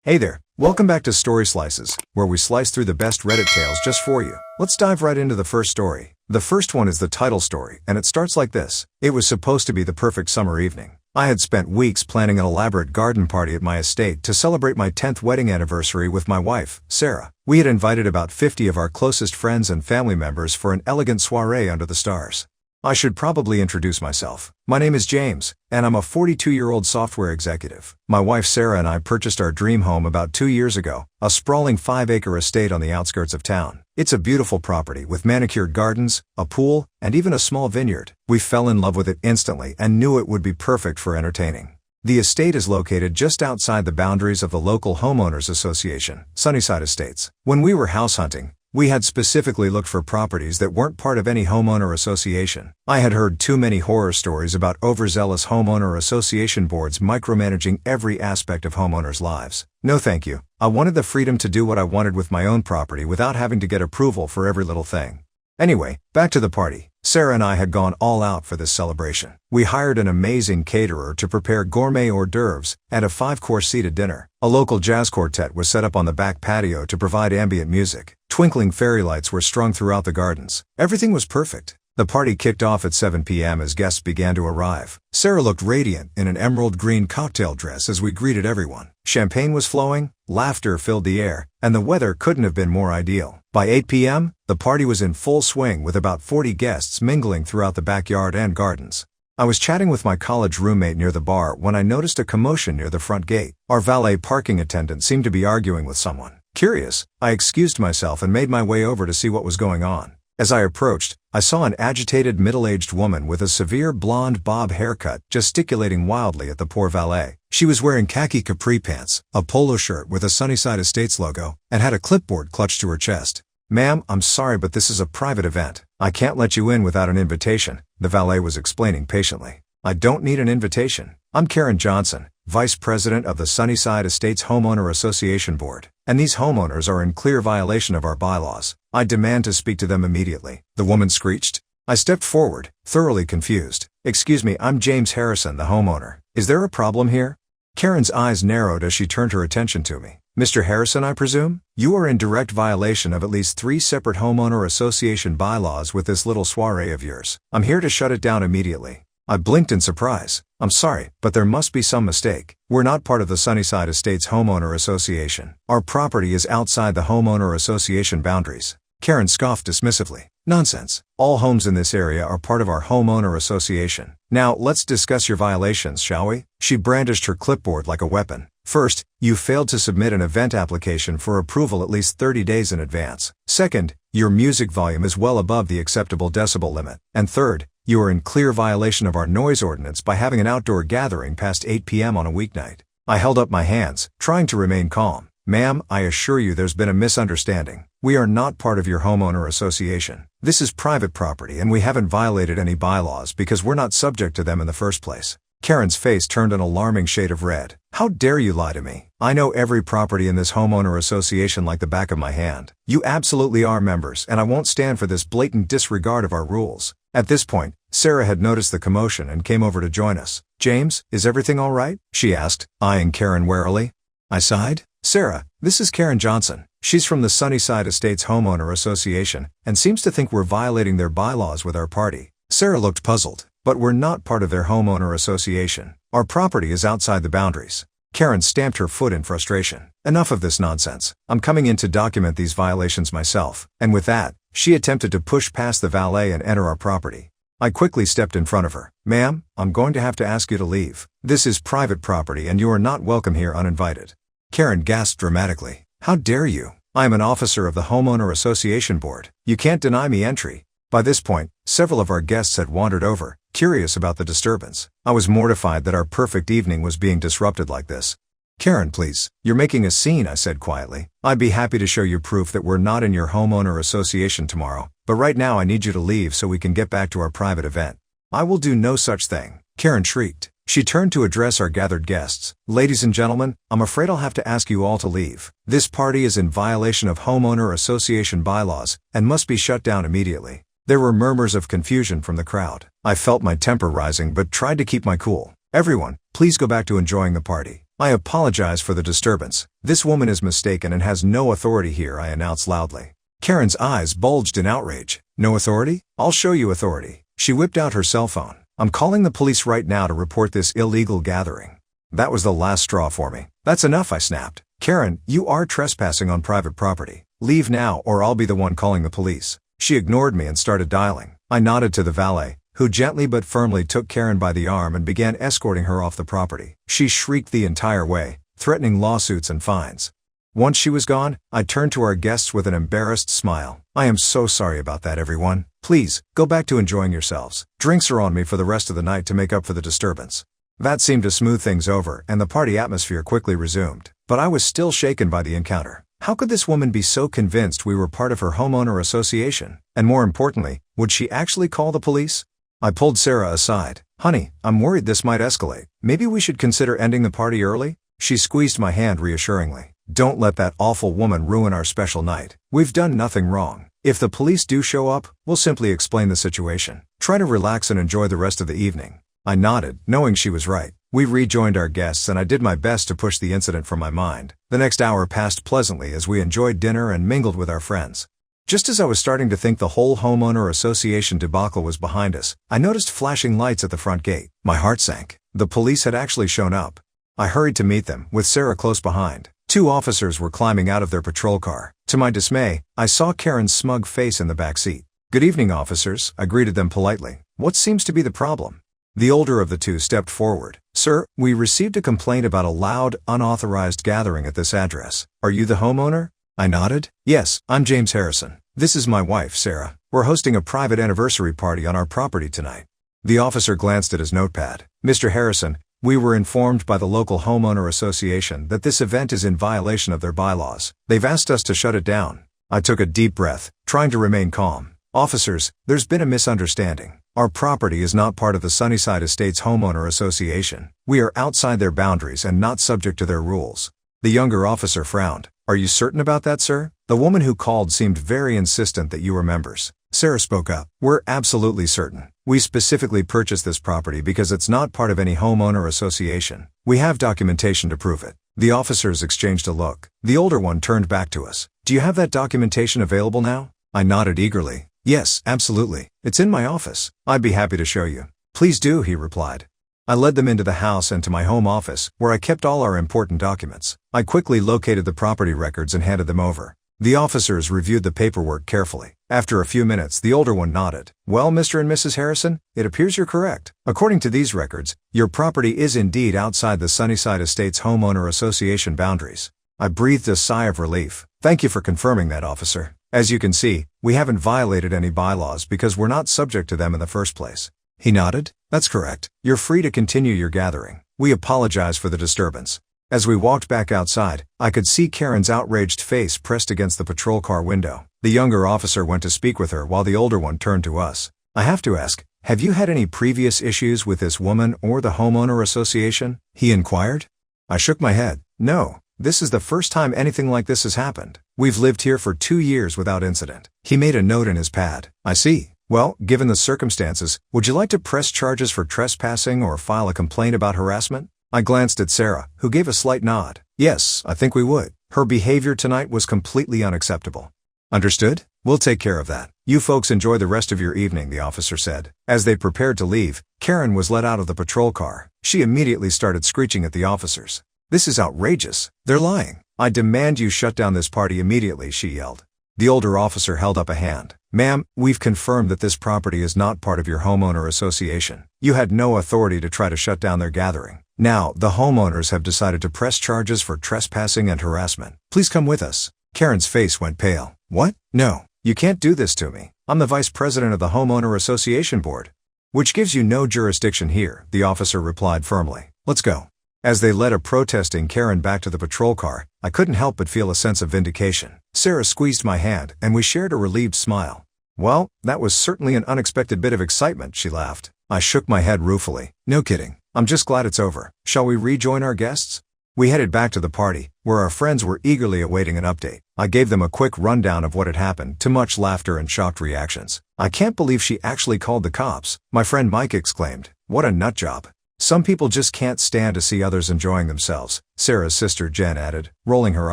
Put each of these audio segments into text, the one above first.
Hey there, welcome back to Story Slices, where we slice through the best Reddit tales just for you. Let's dive right into the first story. The first one is the Tittle story, and it starts like this. It was supposed to be the perfect summer evening. I had spent weeks planning an elaborate garden party at my estate to celebrate my 10th wedding anniversary with my wife, Sarah. We had invited about 50 of our closest friends and family members for an elegant soiree under the stars. I should probably introduce myself. My name is James, and I'm a 42-year-old software executive. My wife Sarah and I purchased our dream home about 2 years ago, a sprawling 5-acre estate on the outskirts of town. It's a beautiful property with manicured gardens, a pool, and even a small vineyard. We fell in love with it instantly and knew it would be perfect for entertaining. The estate is located just outside the boundaries of the local homeowners association, Sunnyside Estates. When we were house hunting, we had specifically looked for properties that weren't part of any homeowner association. I had heard too many horror stories about overzealous homeowner association boards micromanaging every aspect of homeowners' lives. No thank you. I wanted the freedom to do what I wanted with my own property without having to get approval for every little thing. Anyway, back to the party. Sarah and I had gone all out for this celebration. We hired an amazing caterer to prepare gourmet hors d'oeuvres and a 5-course seated dinner. A local jazz quartet was set up on the back patio to provide ambient music. Twinkling fairy lights were strung throughout the gardens. Everything was perfect. The party kicked off at 7 p.m. as guests began to arrive. Sarah looked radiant in an emerald green cocktail dress as we greeted everyone. Champagne was flowing, laughter filled the air, and the weather couldn't have been more ideal. By 8 p.m., the party was in full swing with about 40 guests mingling throughout the backyard and gardens. I was chatting with my college roommate near the bar when I noticed a commotion near the front gate. Our valet parking attendant seemed to be arguing with someone. Curious, I excused myself and made my way over to see what was going on. As I approached, I saw an agitated middle-aged woman with a severe blonde bob haircut gesticulating wildly at the poor valet. She was wearing khaki capri pants, a polo shirt with a Sunnyside Estates logo, and had a clipboard clutched to her chest. "Ma'am, I'm sorry but this is a private event. I can't let you in without an invitation," the valet was explaining patiently. "I don't need an invitation. I'm Karen Johnson, Vice President of the Sunnyside Estates Homeowner Association Board, and these homeowners are in clear violation of our bylaws. I demand to speak to them immediately," the woman screeched. I stepped forward, thoroughly confused. "Excuse me, I'm James Harrison, the homeowner. Is there a problem here?" Karen's eyes narrowed as she turned her attention to me. "Mr. Harrison, I presume? You are in direct violation of at least 3 separate homeowner association bylaws with this little soiree of yours. I'm here to shut it down immediately." I blinked in surprise. "I'm sorry, but there must be some mistake. We're not part of the Sunnyside Estates Homeowner Association. Our property is outside the homeowner association boundaries." Karen scoffed dismissively. "Nonsense. All homes in this area are part of our homeowner association. Now, let's discuss your violations, shall we?" She brandished her clipboard like a weapon. "First, you failed to submit an event application for approval at least 30 days in advance. Second, your music volume is well above the acceptable decibel limit. And third, you are in clear violation of our noise ordinance by having an outdoor gathering past 8 p.m. on a weeknight." I held up my hands, trying to remain calm. "Ma'am, I assure you there's been a misunderstanding. We are not part of your homeowner association. This is private property and we haven't violated any bylaws because we're not subject to them in the first place." Karen's face turned an alarming shade of red. "How dare you lie to me? I know every property in this homeowner association like the back of my hand. You absolutely are members, and I won't stand for this blatant disregard of our rules." At this point, Sarah had noticed the commotion and came over to join us. "James, is everything all right?" she asked, eyeing Karen warily. I sighed. "Sarah, this is Karen Johnson. She's from the Sunnyside Estates Homeowner Association and seems to think we're violating their bylaws with our party." Sarah looked puzzled. "But we're not part of their homeowner association. Our property is outside the boundaries." Karen stamped her foot in frustration. "Enough of this nonsense. I'm coming in to document these violations myself." And with that, she attempted to push past the valet and enter our property. I quickly stepped in front of her. "Ma'am, I'm going to have to ask you to leave. This is private property and you are not welcome here uninvited." Karen gasped dramatically. "How dare you? I am an officer of the Homeowner Association Board. You can't deny me entry." By this point, several of our guests had wandered over, curious about the disturbance. I was mortified that our perfect evening was being disrupted like this. "Karen, please. You're making a scene," I said quietly. "I'd be happy to show you proof that we're not in your homeowner association tomorrow, but right now I need you to leave so we can get back to our private event." "I will do no such thing," Karen shrieked. She turned to address our gathered guests. "Ladies and gentlemen, I'm afraid I'll have to ask you all to leave. This party is in violation of homeowner association bylaws and must be shut down immediately." There were murmurs of confusion from the crowd. I felt my temper rising but tried to keep my cool. "Everyone, please go back to enjoying the party. I apologize for the disturbance. This woman is mistaken and has no authority here, I announced loudly. Karen's eyes bulged in outrage. No authority? I'll show you authority. She whipped out her cell phone. I'm calling the police right now to report this illegal gathering. That was the last straw for me. That's enough, I snapped. Karen, you are trespassing on private property. Leave now or I'll be the one calling the police. She ignored me and started dialing. I nodded to the valet, who gently but firmly took Karen by the arm and began escorting her off the property. She shrieked the entire way, threatening lawsuits and fines. Once she was gone, I turned to our guests with an embarrassed smile. I am so sorry about that, everyone. Please, go back to enjoying yourselves. Drinks are on me for the rest of the night to make up for the disturbance. That seemed to smooth things over, and the party atmosphere quickly resumed. But I was still shaken by the encounter. How could this woman be so convinced we were part of her homeowner association? And more importantly, would she actually call the police? I pulled Sarah aside. Honey, I'm worried this might escalate. Maybe we should consider ending the party early? She squeezed my hand reassuringly. Don't let that awful woman ruin our special night. We've done nothing wrong. If the police do show up, we'll simply explain the situation. Try to relax and enjoy the rest of the evening. I nodded, knowing she was right. We rejoined our guests and I did my best to push the incident from my mind. The next hour passed pleasantly as we enjoyed dinner and mingled with our friends. Just as I was starting to think the whole homeowner association debacle was behind us, I noticed flashing lights at the front gate. My heart sank. The police had actually shown up. I hurried to meet them, with Sarah close behind. 2 officers were climbing out of their patrol car. To my dismay, I saw Karen's smug face in the back seat. Good evening, officers, I greeted them politely. What seems to be the problem? The older of the 2 stepped forward. Sir, we received a complaint about a loud, unauthorized gathering at this address. Are you the homeowner? I nodded. Yes, I'm James Harrison. This is my wife, Sarah. We're hosting a private anniversary party on our property tonight. The officer glanced at his notepad. Mr. Harrison, we were informed by the local homeowner association that this event is in violation of their bylaws. They've asked us to shut it down. I took a deep breath, trying to remain calm. Officers, there's been a misunderstanding. Our property is not part of the Sunnyside Estates Homeowner Association. We are outside their boundaries and not subject to their rules. The younger officer frowned. Are you certain about that, sir? The woman who called seemed very insistent that you were members. Sarah spoke up. We're absolutely certain. We specifically purchased this property because it's not part of any homeowner association. We have documentation to prove it. The officers exchanged a look. The older one turned back to us. Do you have that documentation available now? I nodded eagerly. Yes, absolutely. It's in my office. I'd be happy to show you. Please do, he replied. I led them into the house and to my home office, where I kept all our important documents. I quickly located the property records and handed them over. The officers reviewed the paperwork carefully. After a few minutes, the older one nodded. Well, Mr. and Mrs. Harrison, it appears you're correct. According to these records, your property is indeed outside the Sunnyside Estates Homeowner Association boundaries. I breathed a sigh of relief. Thank you for confirming that, officer. As you can see, we haven't violated any bylaws because we're not subject to them in the first place. He nodded. That's correct. You're free to continue your gathering. We apologize for the disturbance. As we walked back outside, I could see Karen's outraged face pressed against the patrol car window. The younger officer went to speak with her while the older one turned to us. I have to ask, have you had any previous issues with this woman or the homeowner association? He inquired. I shook my head. No, this is the first time anything like this has happened. We've lived here for 2 years without incident. He made a note in his pad. I see. Well, given the circumstances, would you like to press charges for trespassing or file a complaint about harassment? I glanced at Sarah, who gave a slight nod. Yes, I think we would. Her behavior tonight was completely unacceptable. Understood? We'll take care of that. You folks enjoy the rest of your evening, the officer said. As they prepared to leave, Karen was let out of the patrol car. She immediately started screeching at the officers. This is outrageous. They're lying. I demand you shut down this party immediately, she yelled. The older officer held up a hand. Ma'am, we've confirmed that this property is not part of your homeowner association. You had no authority to try to shut down their gathering. Now, the homeowners have decided to press charges for trespassing and harassment. Please come with us. Karen's face went pale. What? No. You can't do this to me. I'm the vice president of the homeowner association board. Which gives you no jurisdiction here, the officer replied firmly. Let's go. As they led a protesting Karen back to the patrol car, I couldn't help but feel a sense of vindication. Sarah squeezed my hand, and we shared a relieved smile. Well, that was certainly an unexpected bit of excitement, she laughed. I shook my head ruefully. No kidding. I'm just glad it's over. Shall we rejoin our guests? We headed back to the party, where our friends were eagerly awaiting an update. I gave them a quick rundown of what had happened, to much laughter and shocked reactions. I can't believe she actually called the cops, my friend Mike exclaimed. What a nutjob. Some people just can't stand to see others enjoying themselves, Sarah's sister Jen added, rolling her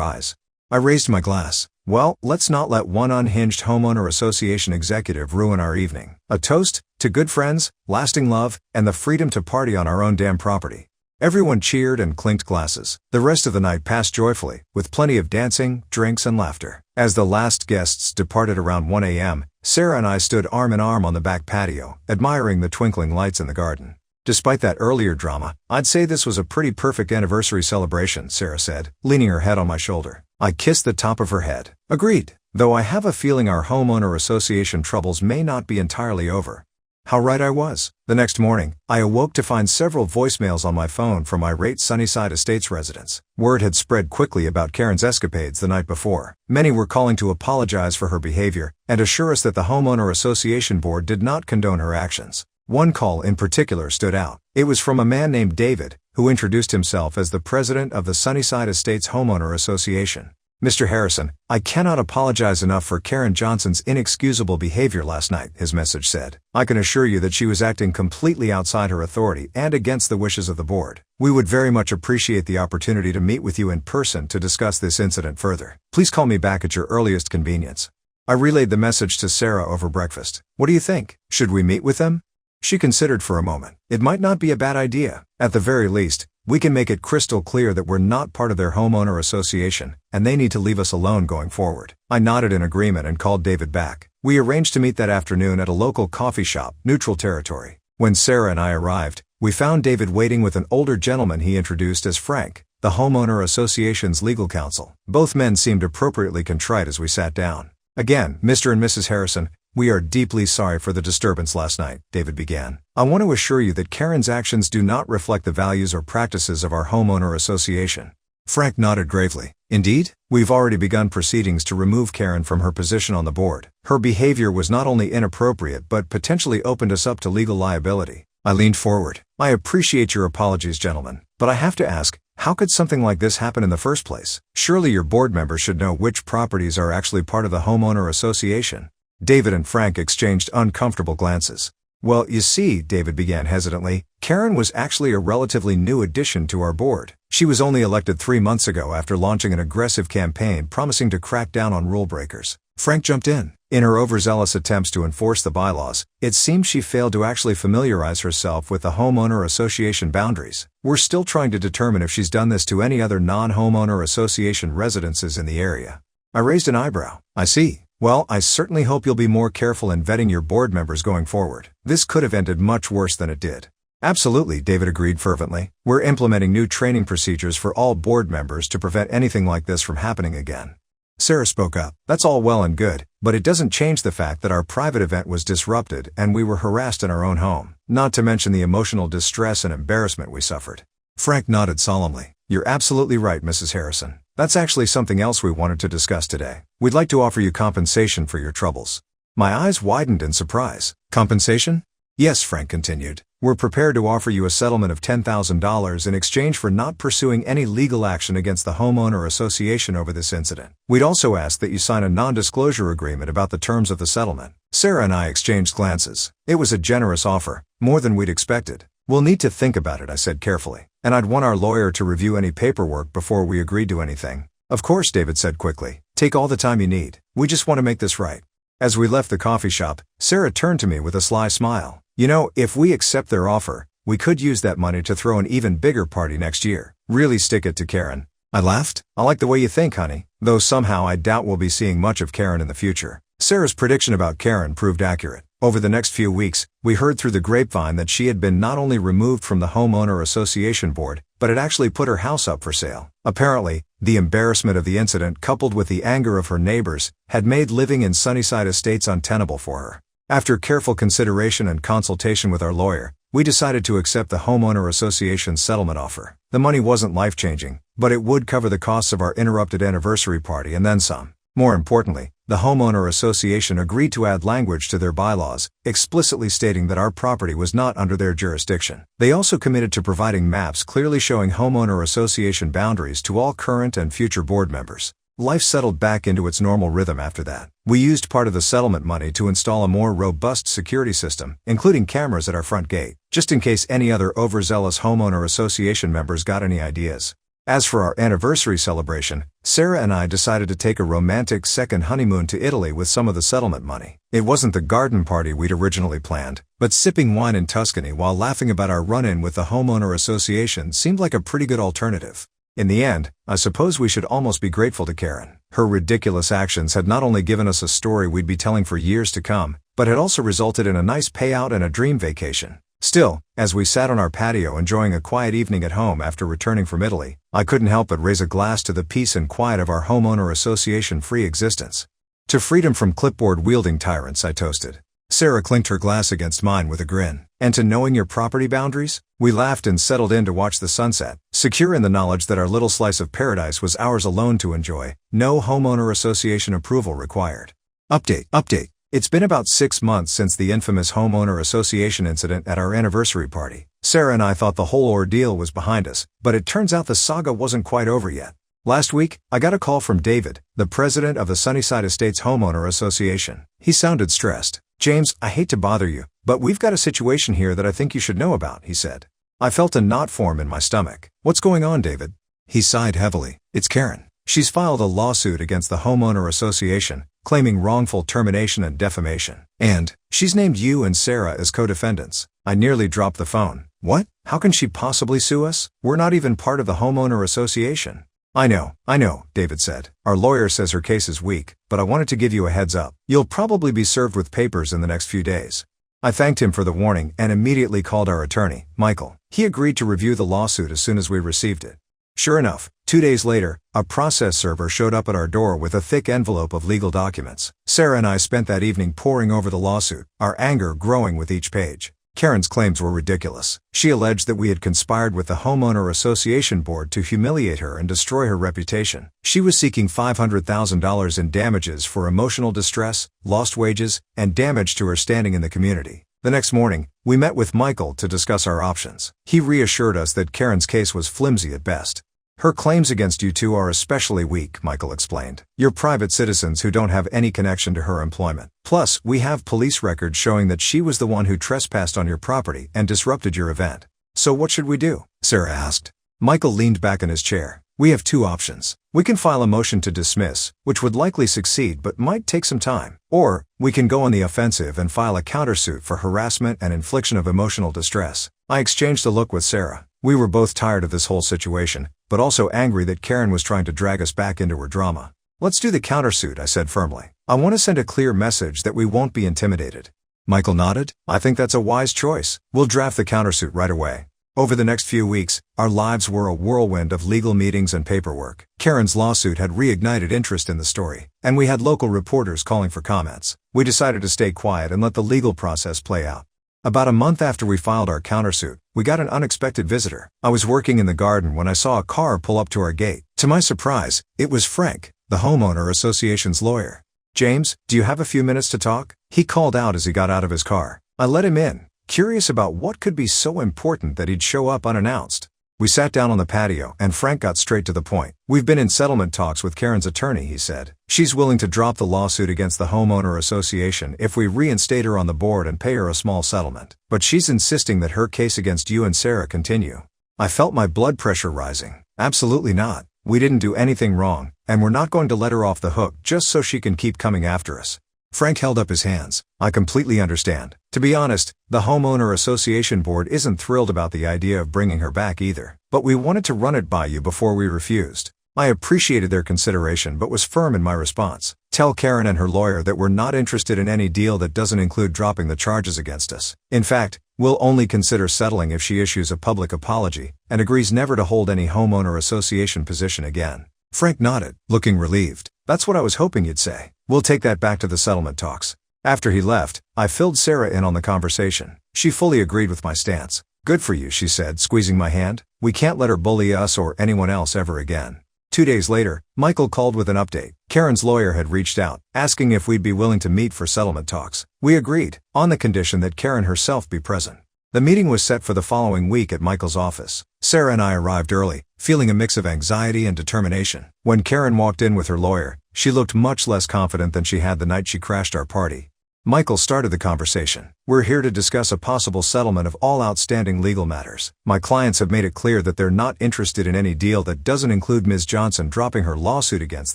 eyes. I raised my glass. Well, let's not let one unhinged homeowner association executive ruin our evening. A toast to good friends, lasting love, and the freedom to party on our own damn property. Everyone cheered and clinked glasses. The rest of the night passed joyfully, with plenty of dancing, drinks, and laughter. As the last guests departed around 1 a.m., Sarah and I stood arm in arm on the back patio, admiring the twinkling lights in the garden. Despite that earlier drama, I'd say this was a pretty perfect anniversary celebration, Sarah said, leaning her head on my shoulder. I kissed the top of her head. Agreed, though I have a feeling our homeowner association troubles may not be entirely over. How right I was. The next morning, I awoke to find several voicemails on my phone from irate Sunnyside Estates residents. Word had spread quickly about Karen's escapades the night before. Many were calling to apologize for her behavior and assure us that the homeowner association board did not condone her actions. One call in particular stood out. It was from a man named David, who introduced himself as the president of the Sunnyside Estates Homeowner Association. Mr. Harrison, I cannot apologize enough for Karen Johnson's inexcusable behavior last night, his message said. I can assure you that she was acting completely outside her authority and against the wishes of the board. We would very much appreciate the opportunity to meet with you in person to discuss this incident further. Please call me back at your earliest convenience. I relayed the message to Sarah over breakfast. What do you think? Should we meet with them? She considered for a moment. It might not be a bad idea. At the very least, we can make it crystal clear that we're not part of their homeowner association, and they need to leave us alone going forward. I nodded in agreement and called David back. We arranged to meet that afternoon at a local coffee shop, neutral territory. When Sarah and I arrived, we found David waiting with an older gentleman he introduced as Frank, the homeowner association's legal counsel. Both men seemed appropriately contrite as we sat down. Again, Mr. and Mrs. Harrison, we are deeply sorry for the disturbance last night, David began. I want to assure you that Karen's actions do not reflect the values or practices of our homeowner association. Frank nodded gravely. Indeed, we've already begun proceedings to remove Karen from her position on the board. Her behavior was not only inappropriate but potentially opened us up to legal liability. I leaned forward. I appreciate your apologies, gentlemen, but I have to ask, how could something like this happen in the first place? Surely your board members should know which properties are actually part of the homeowner association. David and Frank exchanged uncomfortable glances. Well, you see, David began hesitantly, Karen was actually a relatively new addition to our board. She was only elected 3 months ago after launching an aggressive campaign promising to crack down on rule breakers. Frank jumped in. In her overzealous attempts to enforce the bylaws, it seems she failed to actually familiarize herself with the homeowner association boundaries. We're still trying to determine if she's done this to any other non-homeowner association residences in the area. I raised an eyebrow. I see. Well, I certainly hope you'll be more careful in vetting your board members going forward. This could have ended much worse than it did. Absolutely, David agreed fervently. We're implementing new training procedures for all board members to prevent anything like this from happening again. Sarah spoke up. That's all well and good, but it doesn't change the fact that our private event was disrupted and we were harassed in our own home, not to mention the emotional distress and embarrassment we suffered. Frank nodded solemnly. You're absolutely right, Mrs. Harrison. That's actually something else we wanted to discuss today. We'd like to offer you compensation for your troubles. My eyes widened in surprise. Compensation? Yes, Frank continued. We're prepared to offer you a settlement of $10,000 in exchange for not pursuing any legal action against the homeowner association over this incident. We'd also ask that you sign a non-disclosure agreement about the terms of the settlement. Sarah and I exchanged glances. It was a generous offer, more than we'd expected. We'll need to think about it, I said carefully, and I'd want our lawyer to review any paperwork before we agreed to anything. Of course, David said quickly. Take all the time you need. We just want to make this right. As we left the coffee shop, Sarah turned to me with a sly smile. You know, if we accept their offer, we could use that money to throw an even bigger party next year. Really stick it to Karen. I laughed. I like the way you think, honey, though somehow I doubt we'll be seeing much of Karen in the future. Sarah's prediction about Karen proved accurate. Over the next few weeks, we heard through the grapevine that she had been not only removed from the homeowner association board, but had actually put her house up for sale. Apparently, the embarrassment of the incident coupled with the anger of her neighbors had made living in Sunnyside Estates untenable for her. After careful consideration and consultation with our lawyer, we decided to accept the homeowner association's settlement offer. The money wasn't life-changing, but it would cover the costs of our interrupted anniversary party and then some. More importantly, the homeowner association agreed to add language to their bylaws, explicitly stating that our property was not under their jurisdiction. They also committed to providing maps clearly showing homeowner association boundaries to all current and future board members. Life settled back into its normal rhythm after that. We used part of the settlement money to install a more robust security system, including cameras at our front gate, just in case any other overzealous homeowner association members got any ideas. As for our anniversary celebration, Sarah and I decided to take a romantic second honeymoon to Italy with some of the settlement money. It wasn't the garden party we'd originally planned, but sipping wine in Tuscany while laughing about our run-in with the homeowner association seemed like a pretty good alternative. In the end, I suppose we should almost be grateful to Karen. Her ridiculous actions had not only given us a story we'd be telling for years to come, but had also resulted in a nice payout and a dream vacation. Still, as we sat on our patio enjoying a quiet evening at home after returning from Italy, I couldn't help but raise a glass to the peace and quiet of our homeowner association-free existence. To freedom from clipboard-wielding tyrants, I toasted. Sarah clinked her glass against mine with a grin. And to knowing your property boundaries? We laughed and settled in to watch the sunset, secure in the knowledge that our little slice of paradise was ours alone to enjoy, no homeowner association approval required. Update. It's been about 6 months since the infamous homeowner association incident at our anniversary party. Sarah and I thought the whole ordeal was behind us, but it turns out the saga wasn't quite over yet. Last week, I got a call from David, the president of the Sunnyside Estates Homeowner Association. He sounded stressed. "James, I hate to bother you, but we've got a situation here that I think you should know about," he said. I felt a knot form in my stomach. "What's going on, David?" He sighed heavily. "It's Karen. She's filed a lawsuit against the homeowner association, claiming wrongful termination and defamation. And she's named you and Sarah as co-defendants." I nearly dropped the phone. "What? How can she possibly sue us? We're not even part of the homeowner association." I know, David said. "Our lawyer says her case is weak, but I wanted to give you a heads up. You'll probably be served with papers in the next few days." I thanked him for the warning and immediately called our attorney, Michael. He agreed to review the lawsuit as soon as we received it. Sure enough, 2 days later, a process server showed up at our door with a thick envelope of legal documents. Sarah and I spent that evening poring over the lawsuit, our anger growing with each page. Karen's claims were ridiculous. She alleged that we had conspired with the homeowner association board to humiliate her and destroy her reputation. She was seeking $500,000 in damages for emotional distress, lost wages, and damage to her standing in the community. The next morning, we met with Michael to discuss our options. He reassured us that Karen's case was flimsy at best. "Her claims against you two are especially weak," Michael explained. "You're private citizens who don't have any connection to her employment. Plus, we have police records showing that she was the one who trespassed on your property and disrupted your event." "So what should we do?" Sarah asked. Michael leaned back in his chair. "We have 2 options. We can file a motion to dismiss, which would likely succeed but might take some time. Or, we can go on the offensive and file a countersuit for harassment and infliction of emotional distress." I exchanged a look with Sarah. We were both tired of this whole situation, but also angry that Karen was trying to drag us back into her drama. "Let's do the countersuit," I said firmly. "I want to send a clear message that we won't be intimidated." Michael nodded. "I think that's a wise choice. We'll draft the countersuit right away." Over the next few weeks, our lives were a whirlwind of legal meetings and paperwork. Karen's lawsuit had reignited interest in the story, and we had local reporters calling for comments. We decided to stay quiet and let the legal process play out. About a month after we filed our countersuit, we got an unexpected visitor. I was working in the garden when I saw a car pull up to our gate. To my surprise, it was Frank, the homeowner association's lawyer. "James, do you have a few minutes to talk?" he called out as he got out of his car. I let him in, curious about what could be so important that he'd show up unannounced. We sat down on the patio, and Frank got straight to the point. "We've been in settlement talks with Karen's attorney," he said. "She's willing to drop the lawsuit against the homeowner association if we reinstate her on the board and pay her a small settlement. But she's insisting that her case against you and Sarah continue." I felt my blood pressure rising. Absolutely not. We didn't do anything wrong, and we're not going to let her off the hook just so she can keep coming after us. Frank held up his hands. "I completely understand. To be honest, the homeowner association board isn't thrilled about the idea of bringing her back either. But we wanted to run it by you before we refused." I appreciated their consideration but was firm in my response. "Tell Karen and her lawyer that we're not interested in any deal that doesn't include dropping the charges against us. In fact, we'll only consider settling if she issues a public apology and agrees never to hold any homeowner association position again." Frank nodded, looking relieved. "That's what I was hoping you'd say. We'll take that back to the settlement talks." After he left, I filled Sarah in on the conversation. She fully agreed with my stance. "Good for you," she said, squeezing my hand. "We can't let her bully us or anyone else ever again." 2 days later, Michael called with an update. Karen's lawyer had reached out, asking if we'd be willing to meet for settlement talks. We agreed, on the condition that Karen herself be present. The meeting was set for the following week at Michael's office. Sarah and I arrived early, feeling a mix of anxiety and determination. When Karen walked in with her lawyer, she looked much less confident than she had the night she crashed our party. Michael started the conversation. "We're here to discuss a possible settlement of all outstanding legal matters. My clients have made it clear that they're not interested in any deal that doesn't include Ms. Johnson dropping her lawsuit against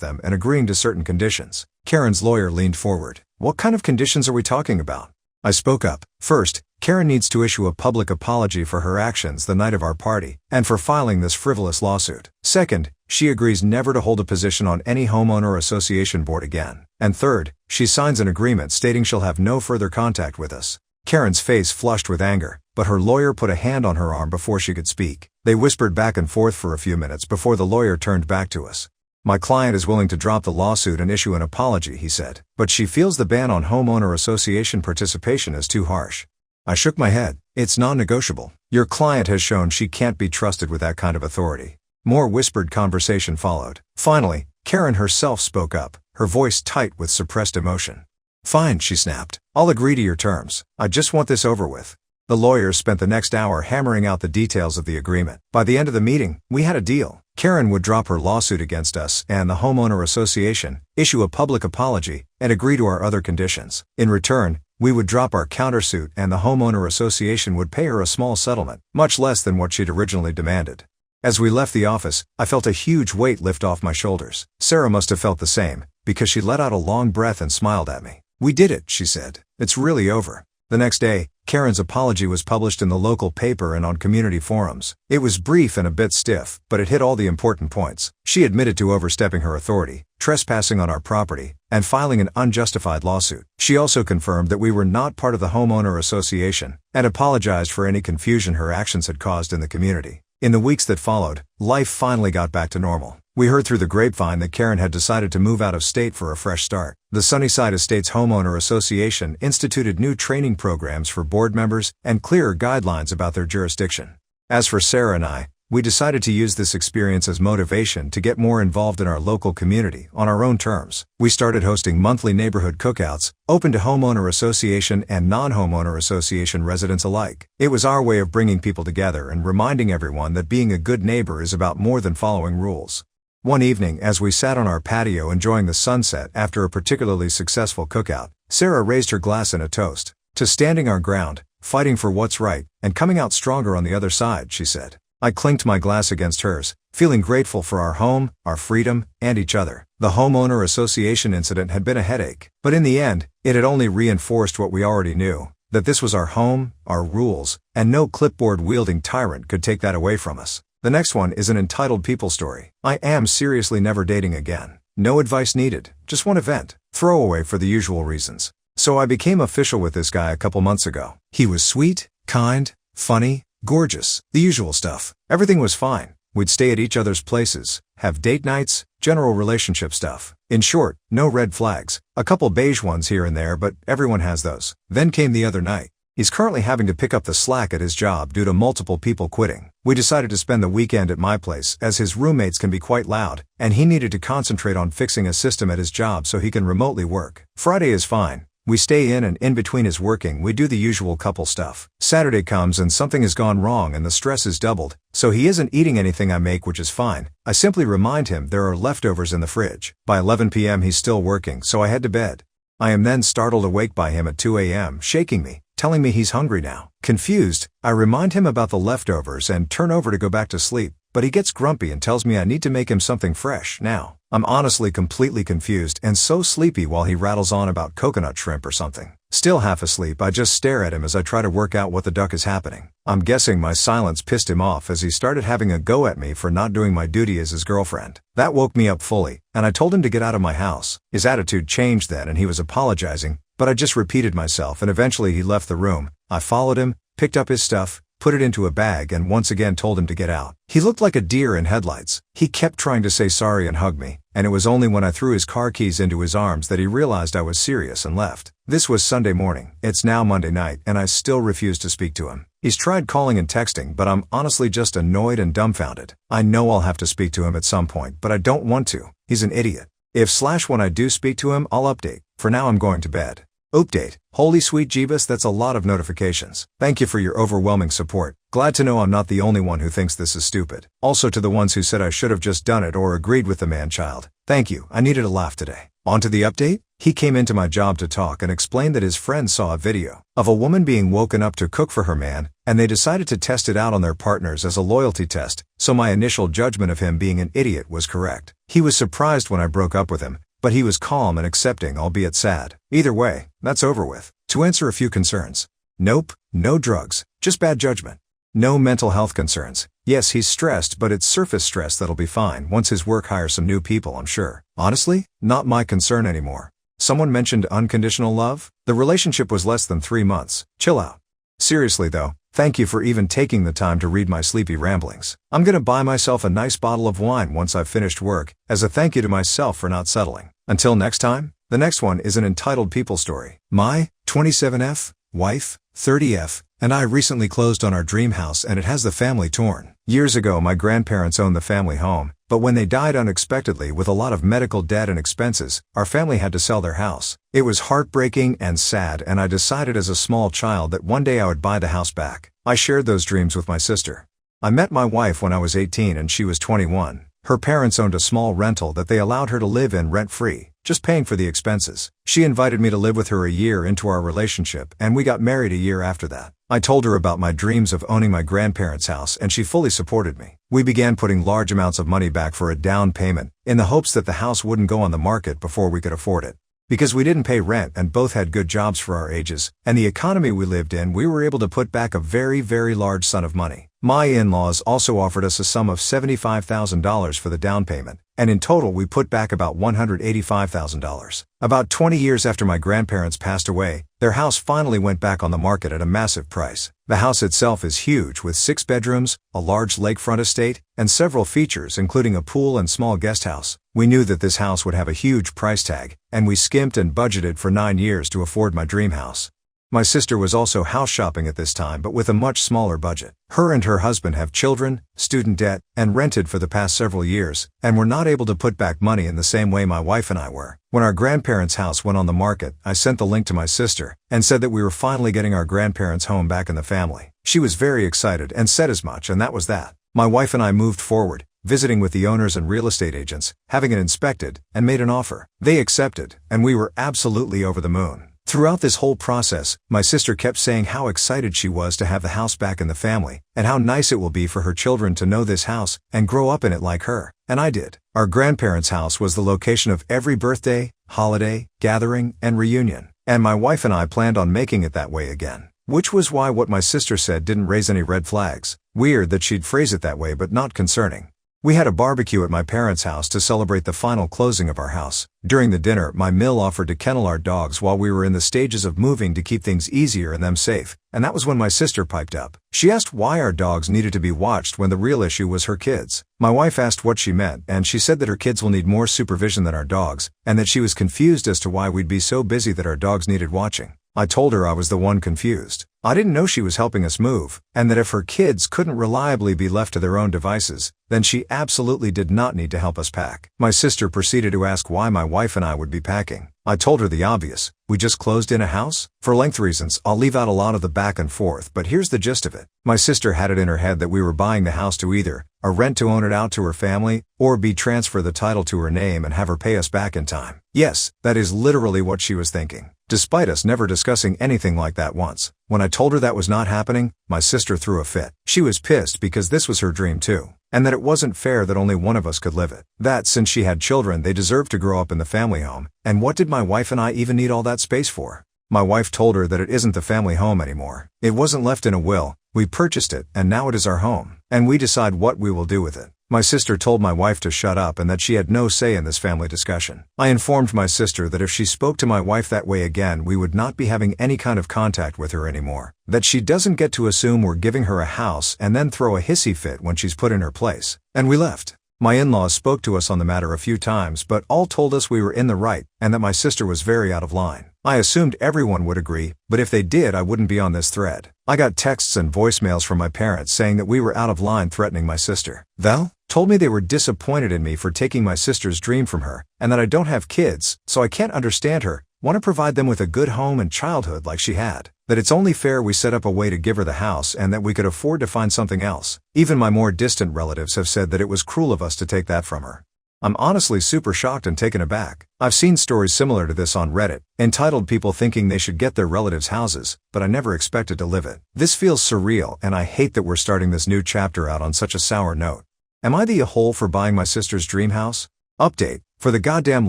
them and agreeing to certain conditions." Karen's lawyer leaned forward. "What kind of conditions are we talking about?" I spoke up. "First, Karen needs to issue a public apology for her actions the night of our party, and for filing this frivolous lawsuit. Second, she agrees never to hold a position on any homeowner association board again. And third, she signs an agreement stating she'll have no further contact with us." Karen's face flushed with anger, but her lawyer put a hand on her arm before she could speak. They whispered back and forth for a few minutes before the lawyer turned back to us. "My client is willing to drop the lawsuit and issue an apology," he said, "but she feels the ban on homeowner association participation is too harsh." I shook my head. "It's non-negotiable. Your client has shown she can't be trusted with that kind of authority." More whispered conversation followed. Finally, Karen herself spoke up, her voice tight with suppressed emotion. "Fine," she snapped. "I'll agree to your terms. I just want this over with." The lawyers spent the next hour hammering out the details of the agreement. By the end of the meeting, we had a deal. Karen would drop her lawsuit against us and the homeowner association, issue a public apology, and agree to our other conditions. In return, we would drop our countersuit and the homeowner association would pay her a small settlement, much less than what she'd originally demanded. As we left the office, I felt a huge weight lift off my shoulders. Sarah must have felt the same, because she let out a long breath and smiled at me. "We did it," she said. "It's really over." The next day, Karen's apology was published in the local paper and on community forums. It was brief and a bit stiff, but it hit all the important points. She admitted to overstepping her authority, trespassing on our property, and filing an unjustified lawsuit. She also confirmed that we were not part of the homeowner association, and apologized for any confusion her actions had caused in the community. In the weeks that followed, life finally got back to normal. We heard through the grapevine that Karen had decided to move out of state for a fresh start. The Sunnyside Estates Homeowner Association instituted new training programs for board members and clearer guidelines about their jurisdiction. As for Sarah and I, we decided to use this experience as motivation to get more involved in our local community on our own terms. We started hosting monthly neighborhood cookouts, open to homeowner association and non-homeowner association residents alike. It was our way of bringing people together and reminding everyone that being a good neighbor is about more than following rules. One evening, as we sat on our patio enjoying the sunset after a particularly successful cookout, Sarah raised her glass in a toast to standing our ground, fighting for what's right, and coming out stronger on the other side, she said. I clinked my glass against hers, feeling grateful for our home, our freedom, and each other. The homeowner association incident had been a headache, but in the end, it had only reinforced what we already knew, that this was our home, our rules, and no clipboard-wielding tyrant could take that away from us. The next one is an entitled people story. I am seriously never dating again. No advice needed, just one event. Throwaway for the usual reasons. So I became official with this guy a couple months ago. He was sweet, kind, funny, gorgeous, the usual stuff. Everything was fine. We'd stay at each other's places, have date nights, general relationship stuff. In short, no red flags. A couple beige ones here and there, but everyone has those. Then came the other night. He's currently having to pick up the slack at his job due to multiple people quitting. We decided to spend the weekend at my place as his roommates can be quite loud, and he needed to concentrate on fixing a system at his job so he can remotely work. Friday is fine. We stay in, and in between his working we do the usual couple stuff. Saturday comes and something has gone wrong and the stress is doubled, so he isn't eating anything I make, which is fine. I simply remind him there are leftovers in the fridge. By 11 p.m. he's still working, so I head to bed. I am then startled awake by him at 2 a.m., shaking me, telling me he's hungry now. Confused, I remind him about the leftovers and turn over to go back to sleep, but he gets grumpy and tells me I need to make him something fresh now. I'm honestly completely confused and so sleepy while he rattles on about coconut shrimp or something. Still half asleep, I just stare at him as I try to work out what the duck is happening. I'm guessing my silence pissed him off as he started having a go at me for not doing my duty as his girlfriend. That woke me up fully, and I told him to get out of my house. His attitude changed then and he was apologizing, but I just repeated myself and eventually he left the room. I followed him, picked up his stuff, put it into a bag and once again told him to get out. He looked like a deer in headlights. He kept trying to say sorry and hug me, and it was only when I threw his car keys into his arms that he realized I was serious and left. This was Sunday morning. It's now Monday night and I still refuse to speak to him. He's tried calling and texting, but I'm honestly just annoyed and dumbfounded. I know I'll have to speak to him at some point, but I don't want to. He's an idiot. When I do speak to him, I'll update. For now I'm going to bed. Update. Holy sweet Jeebus, that's a lot of notifications. Thank you for your overwhelming support. Glad to know I'm not the only one who thinks this is stupid. Also to the ones who said I should have just done it or agreed with the man-child. Thank you, I needed a laugh today. On to the update. He came into my job to talk and explained that his friend saw a video of a woman being woken up to cook for her man, and they decided to test it out on their partners as a loyalty test, so my initial judgment of him being an idiot was correct. He was surprised when I broke up with him, but he was calm and accepting, albeit sad. Either way, that's over with. To answer a few concerns. Nope, no drugs, just bad judgment. No mental health concerns. Yes, he's stressed, but it's surface stress that'll be fine once his work hires some new people, I'm sure. Honestly, not my concern anymore. Someone mentioned unconditional love? The relationship was less than 3 months. Chill out. Seriously though, thank you for even taking the time to read my sleepy ramblings. I'm gonna buy myself a nice bottle of wine once I've finished work, as a thank you to myself for not settling. Until next time, the next one is an entitled people story. My 27F, wife, 30F, and I recently closed on our dream house and it has the family torn. Years ago my grandparents owned the family home, but when they died unexpectedly with a lot of medical debt and expenses, our family had to sell their house. It was heartbreaking and sad, and I decided as a small child that one day I would buy the house back. I shared those dreams with my sister. I met my wife when I was 18 and she was 21. Her parents owned a small rental that they allowed her to live in rent-free, just paying for the expenses. She invited me to live with her a year into our relationship, and we got married a year after that. I told her about my dreams of owning my grandparents' house, and she fully supported me. We began putting large amounts of money back for a down payment, in the hopes that the house wouldn't go on the market before we could afford it. Because we didn't pay rent and both had good jobs for our ages, and the economy we lived in, we were able to put back a very, very large sum of money. My in-laws also offered us a sum of $75,000 for the down payment, and in total we put back about $185,000. About 20 years after my grandparents passed away, their house finally went back on the market at a massive price. The house itself is huge, with 6 bedrooms, a large lakefront estate, and several features including a pool and small guest house. We knew that this house would have a huge price tag, and we skimped and budgeted for 9 years to afford my dream house. My sister was also house shopping at this time, but with a much smaller budget. Her and her husband have children, student debt, and rented for the past several years, and were not able to put back money in the same way my wife and I were. When our grandparents' house went on the market, I sent the link to my sister, and said that we were finally getting our grandparents' home back in the family. She was very excited and said as much, and that was that. My wife and I moved forward, visiting with the owners and real estate agents, having it inspected, and made an offer. They accepted, and we were absolutely over the moon. Throughout this whole process, my sister kept saying how excited she was to have the house back in the family, and how nice it will be for her children to know this house and grow up in it like her. And I did. Our grandparents' house was the location of every birthday, holiday, gathering, and reunion. And my wife and I planned on making it that way again. Which was why what my sister said didn't raise any red flags. Weird that she'd phrase it that way, but not concerning. We had a barbecue at my parents' house to celebrate the final closing of our house. During the dinner, my mill offered to kennel our dogs while we were in the stages of moving to keep things easier and them safe, and that was when my sister piped up. She asked why our dogs needed to be watched when the real issue was her kids. My wife asked what she meant, and she said that her kids will need more supervision than our dogs, and that she was confused as to why we'd be so busy that our dogs needed watching. I told her I was the one confused. I didn't know she was helping us move, and that if her kids couldn't reliably be left to their own devices, then she absolutely did not need to help us pack. My sister proceeded to ask why my wife and I would be packing. I told her the obvious. We just closed in a house? For length reasons, I'll leave out a lot of the back and forth, but here's the gist of it. My sister had it in her head that we were buying the house to either a rent to own it out to her family, or B, transfer the title to her name and have her pay us back in time. Yes, that is literally what she was thinking, despite us never discussing anything like that once. When I told her that was not happening, my sister threw a fit. She was pissed because this was her dream too, and that it wasn't fair that only one of us could live it. That since she had children, they deserved to grow up in the family home, and what did my wife and I even need all that space for? My wife told her that it isn't the family home anymore. It wasn't left in a will. We purchased it, and now it is our home, and we decide what we will do with it. My sister told my wife to shut up and that she had no say in this family discussion. I informed my sister that if she spoke to my wife that way again, we would not be having any kind of contact with her anymore. That she doesn't get to assume we're giving her a house and then throw a hissy fit when she's put in her place. And we left. My in-laws spoke to us on the matter a few times, but all told us we were in the right and that my sister was very out of line. I assumed everyone would agree, but if they did, I wouldn't be on this thread. I got texts and voicemails from my parents saying that we were out of line, threatening my sister. Val told me they were disappointed in me for taking my sister's dream from her, and that I don't have kids, so I can't understand her, Want to provide them with a good home and childhood like she had. That it's only fair we set up a way to give her the house and that we could afford to find something else. Even my more distant relatives have said that it was cruel of us to take that from her. I'm honestly super shocked and taken aback. I've seen stories similar to this on Reddit, entitled people thinking they should get their relatives' houses, but I never expected to live it. This feels surreal, and I hate that we're starting this new chapter out on such a sour note. Am I the a-hole for buying my sister's dream house? Update. For the goddamn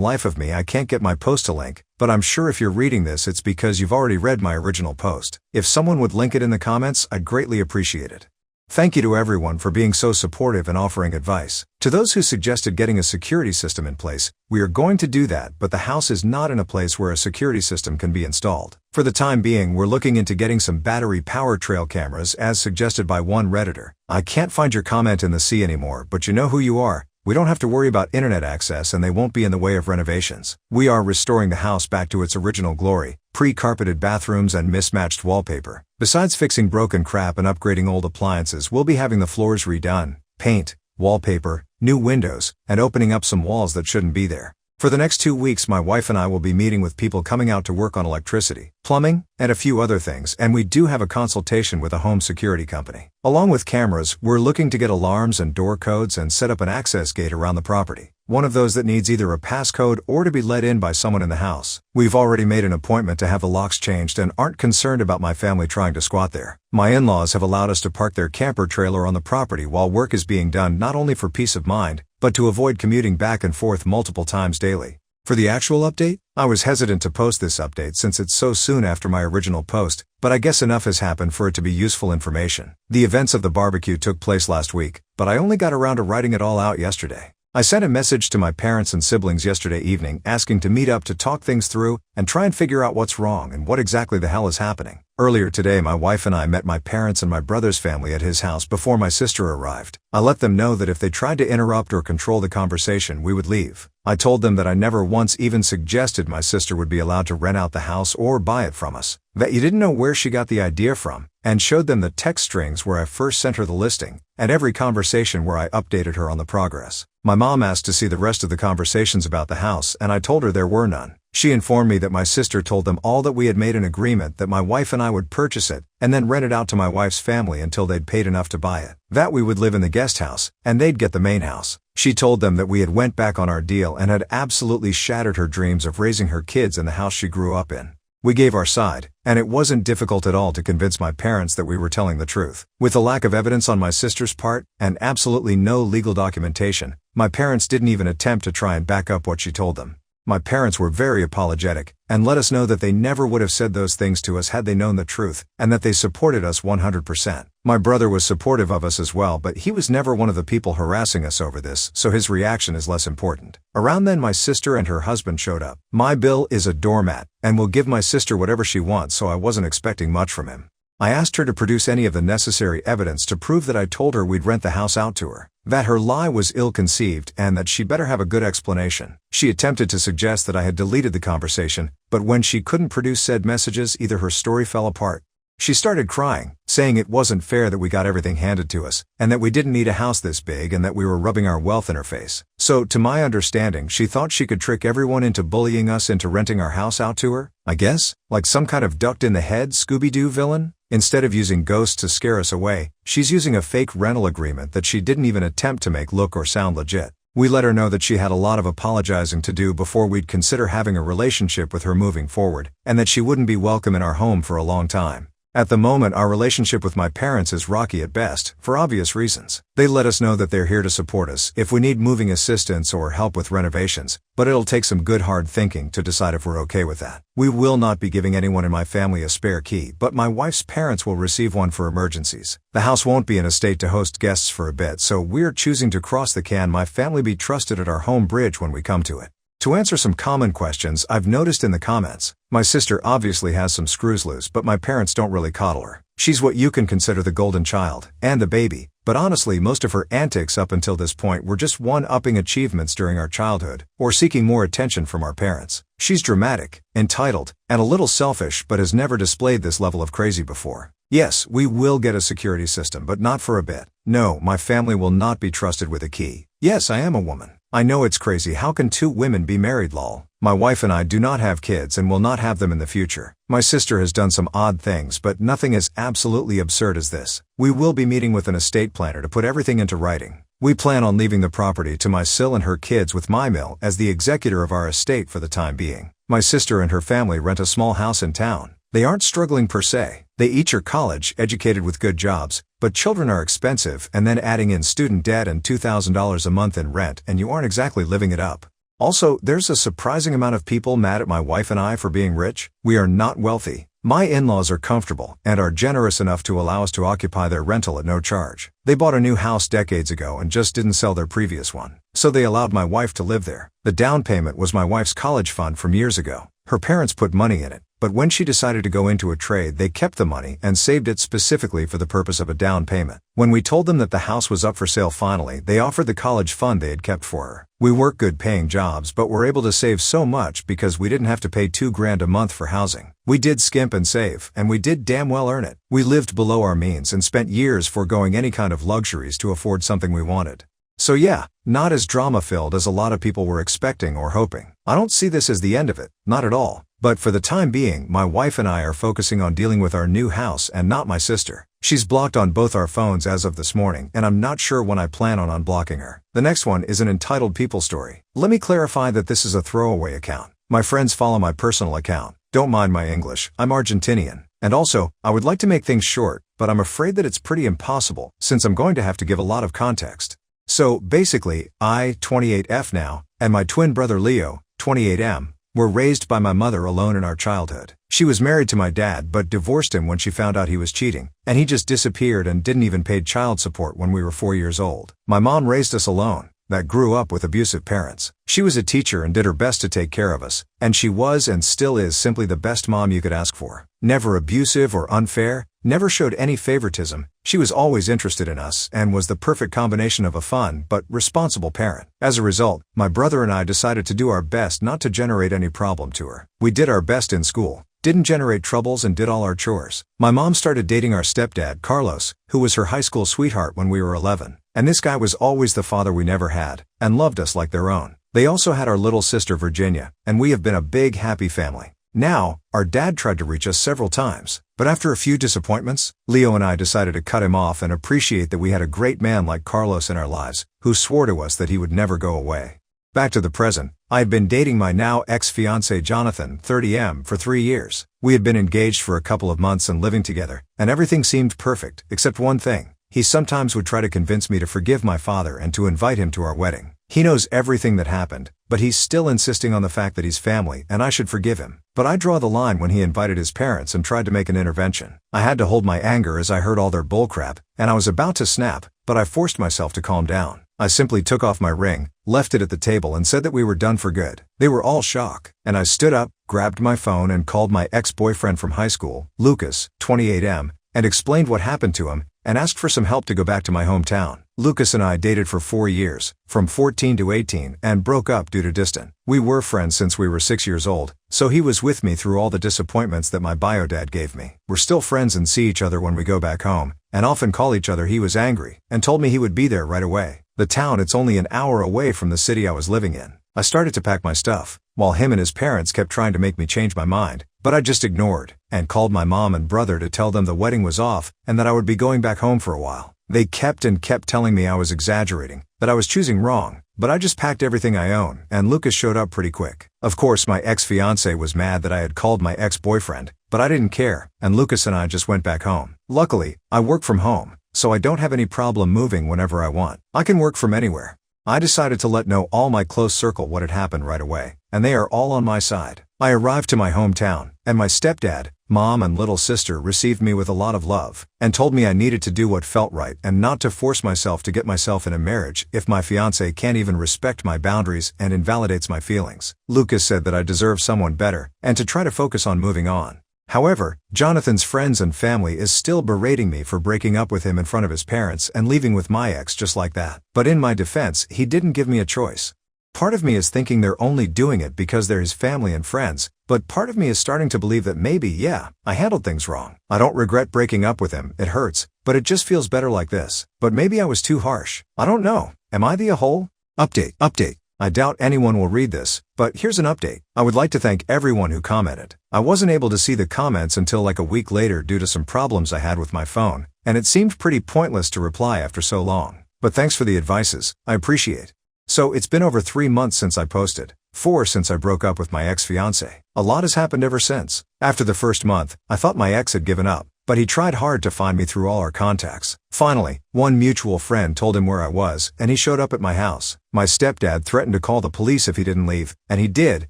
life of me I can't get my post to link, but I'm sure if you're reading this it's because you've already read my original post. If someone would link it in the comments, I'd greatly appreciate it. Thank you to everyone for being so supportive and offering advice. To those who suggested getting a security system in place, we are going to do that, but the house is not in a place where a security system can be installed. For the time being, we're looking into getting some battery power trail cameras as suggested by one Redditor. I can't find your comment in the sea anymore, but you know who you are. We don't have to worry about internet access and they won't be in the way of renovations. We are restoring the house back to its original glory, pre-carpeted bathrooms and mismatched wallpaper. Besides fixing broken crap and upgrading old appliances, we'll be having the floors redone, paint, wallpaper, new windows, and opening up some walls that shouldn't be there. For the next 2 weeks, my wife and I will be meeting with people coming out to work on electricity, plumbing, and a few other things, and we do have a consultation with a home security company. Along with cameras, we're looking to get alarms and door codes and set up an access gate around the property. One of those that needs either a passcode or to be let in by someone in the house. We've already made an appointment to have the locks changed and aren't concerned about my family trying to squat there. My in-laws have allowed us to park their camper trailer on the property while work is being done, not only for peace of mind, but to avoid commuting back and forth multiple times daily. For the actual update, I was hesitant to post this update since it's so soon after my original post, but I guess enough has happened for it to be useful information. The events of the barbecue took place last week, but I only got around to writing it all out yesterday. I sent a message to my parents and siblings yesterday evening asking to meet up to talk things through and try and figure out what's wrong and what exactly the hell is happening. Earlier today, my wife and I met my parents and my brother's family at his house before my sister arrived. I let them know that if they tried to interrupt or control the conversation, we would leave. I told them that I never once even suggested my sister would be allowed to rent out the house or buy it from us, that you didn't know where she got the idea from, and showed them the text strings where I first sent her the listing, and every conversation where I updated her on the progress. My mom asked to see the rest of the conversations about the house, and I told her there were none. She informed me that my sister told them all that we had made an agreement that my wife and I would purchase it, and then rent it out to my wife's family until they'd paid enough to buy it. That we would live in the guest house, and they'd get the main house. She told them that we had went back on our deal and had absolutely shattered her dreams of raising her kids in the house she grew up in. We gave our side, and it wasn't difficult at all to convince my parents that we were telling the truth. With the lack of evidence on my sister's part, and absolutely no legal documentation, my parents didn't even attempt to try and back up what she told them. My parents were very apologetic, and let us know that they never would have said those things to us had they known the truth, and that they supported us 100%. My brother was supportive of us as well, but he was never one of the people harassing us over this, so his reaction is less important. Around then, my sister and her husband showed up. My Bill is a doormat, and will give my sister whatever she wants, so I wasn't expecting much from him. I asked her to produce any of the necessary evidence to prove that I told her we'd rent the house out to her, that her lie was ill-conceived, and that she better have a good explanation. She attempted to suggest that I had deleted the conversation, but when she couldn't produce said messages, either her story fell apart. She started crying, saying it wasn't fair that we got everything handed to us, and that we didn't need a house this big and that we were rubbing our wealth in her face. So, to my understanding, she thought she could trick everyone into bullying us into renting our house out to her, I guess? Like some kind of ducked-in-the-head Scooby-Doo villain? Instead of using ghosts to scare us away, she's using a fake rental agreement that she didn't even attempt to make look or sound legit. We let her know that she had a lot of apologizing to do before we'd consider having a relationship with her moving forward, and that she wouldn't be welcome in our home for a long time. At the moment, our relationship with my parents is rocky at best, for obvious reasons. They let us know that they're here to support us if we need moving assistance or help with renovations, but it'll take some good hard thinking to decide if we're okay with that. We will not be giving anyone in my family a spare key, but my wife's parents will receive one for emergencies. The house won't be in a state to host guests for a bit, so we're choosing to cross the "can my family be trusted" at our home bridge when we come to it. To answer some common questions I've noticed in the comments, my sister obviously has some screws loose, but my parents don't really coddle her. She's what you can consider the golden child, and the baby, but honestly most of her antics up until this point were just one-upping achievements during our childhood, or seeking more attention from our parents. She's dramatic, entitled, and a little selfish, but has never displayed this level of crazy before. Yes, we will get a security system, but not for a bit. No, my family will not be trusted with a key. Yes, I am a woman. I know it's crazy. How can two women be married, lol? My wife and I do not have kids and will not have them in the future. My sister has done some odd things, but nothing as absolutely absurd as this. We will be meeting with an estate planner to put everything into writing. We plan on leaving the property to my Sil and her kids with my Mill as the executor of our estate for the time being. My sister and her family rent a small house in town. They aren't struggling per se. They each are college educated with good jobs, but children are expensive, and then adding in student debt and $2,000 a month in rent, and you aren't exactly living it up. Also, there's a surprising amount of people mad at my wife and I for being rich. We are not wealthy. My in-laws are comfortable and are generous enough to allow us to occupy their rental at no charge. They bought a new house decades ago and just didn't sell their previous one, so they allowed my wife to live there. The down payment was my wife's college fund from years ago. Her parents put money in it, but when she decided to go into a trade, they kept the money and saved it specifically for the purpose of a down payment. When we told them that the house was up for sale finally, they offered the college fund they had kept for her. We work good paying jobs, but were able to save so much because we didn't have to pay $2,000 a month for housing. We did skimp and save, and we did damn well earn it. We lived below our means and spent years foregoing any kind of luxuries to afford something we wanted. So yeah, not as drama-filled as a lot of people were expecting or hoping. I don't see this as the end of it, not at all. But for the time being, my wife and I are focusing on dealing with our new house and not my sister. She's blocked on both our phones as of this morning, and I'm not sure when I plan on unblocking her. The next one is an entitled people story. Let me clarify that this is a throwaway account. My friends follow my personal account. Don't mind my English, I'm Argentinian. And also, I would like to make things short, but I'm afraid that it's pretty impossible since I'm going to have to give a lot of context. So basically, I, 28F now, and my twin brother Leo, 28M, were raised by my mother alone in our childhood. She was married to my dad but divorced him when she found out he was cheating, and he just disappeared and didn't even pay child support when we were 4 years old. My mom raised us alone, that grew up with abusive parents. She was a teacher and did her best to take care of us, and she was and still is simply the best mom you could ask for. Never abusive or unfair, never showed any favoritism. She was always interested in us and was the perfect combination of a fun but responsible parent. As a result, my brother and I decided to do our best not to generate any problem to her. We did our best in school, didn't generate troubles, and did all our chores. My mom started dating our stepdad, Carlos, who was her high school sweetheart when we were 11. And this guy was always the father we never had, and loved us like their own. They also had our little sister Virginia, and we have been a big happy family. Now, our dad tried to reach us several times, but after a few disappointments, Leo and I decided to cut him off and appreciate that we had a great man like Carlos in our lives, who swore to us that he would never go away. Back to the present, I had been dating my now ex-fiancé Jonathan, 30M, for 3 years. We had been engaged for a couple of months and living together, and everything seemed perfect, except one thing. He sometimes would try to convince me to forgive my father and to invite him to our wedding. He knows everything that happened, but he's still insisting on the fact that he's family and I should forgive him. But I draw the line when he invited his parents and tried to make an intervention. I had to hold my anger as I heard all their bullcrap, and I was about to snap, but I forced myself to calm down. I simply took off my ring, left it at the table, and said that we were done for good. They were all shocked, and I stood up, grabbed my phone, and called my ex-boyfriend from high school, Lucas, 28M, and explained what happened to him, and asked for some help to go back to my hometown. Lucas and I dated for 4 years, from 14 to 18, and broke up due to distance. We were friends since we were 6 years old, so he was with me through all the disappointments that my bio dad gave me. We're still friends and see each other when we go back home, and often call each other. He was angry, and told me he would be there right away. The town, it's only an hour away from the city I was living in. I started to pack my stuff, while him and his parents kept trying to make me change my mind, but I just ignored, and called my mom and brother to tell them the wedding was off, and that I would be going back home for a while. They kept telling me I was exaggerating, that I was choosing wrong, but I just packed everything I own, and Lucas showed up pretty quick. Of course, my ex-fiancé was mad that I had called my ex-boyfriend, but I didn't care, and Lucas and I just went back home. Luckily, I work from home, so I don't have any problem moving whenever I want. I can work from anywhere. I decided to let know all my close circle what had happened right away, and they are all on my side. I arrived to my hometown, and my stepdad, mom, and little sister received me with a lot of love, and told me I needed to do what felt right and not to force myself to get myself in a marriage if my fiancé can't even respect my boundaries and invalidates my feelings. Lucas said that I deserve someone better, and to try to focus on moving on. However, Jonathan's friends and family is still berating me for breaking up with him in front of his parents and leaving with my ex just like that. But in my defense, he didn't give me a choice. Part of me is thinking they're only doing it because they're his family and friends, but part of me is starting to believe that maybe, yeah, I handled things wrong. I don't regret breaking up with him, it hurts, but it just feels better like this. But maybe I was too harsh. I don't know. Am I the a-hole? Update. I doubt anyone will read this, but here's an update. I would like to thank everyone who commented. I wasn't able to see the comments until like a week later due to some problems I had with my phone, and it seemed pretty pointless to reply after so long. But thanks for the advices, I appreciate. So it's been over 3 months since I posted. 4 since I broke up with my ex-fiancé. A lot has happened ever since. After the first month, I thought my ex had given up, but he tried hard to find me through all our contacts. Finally, one mutual friend told him where I was, and he showed up at my house. My stepdad threatened to call the police if he didn't leave, and he did,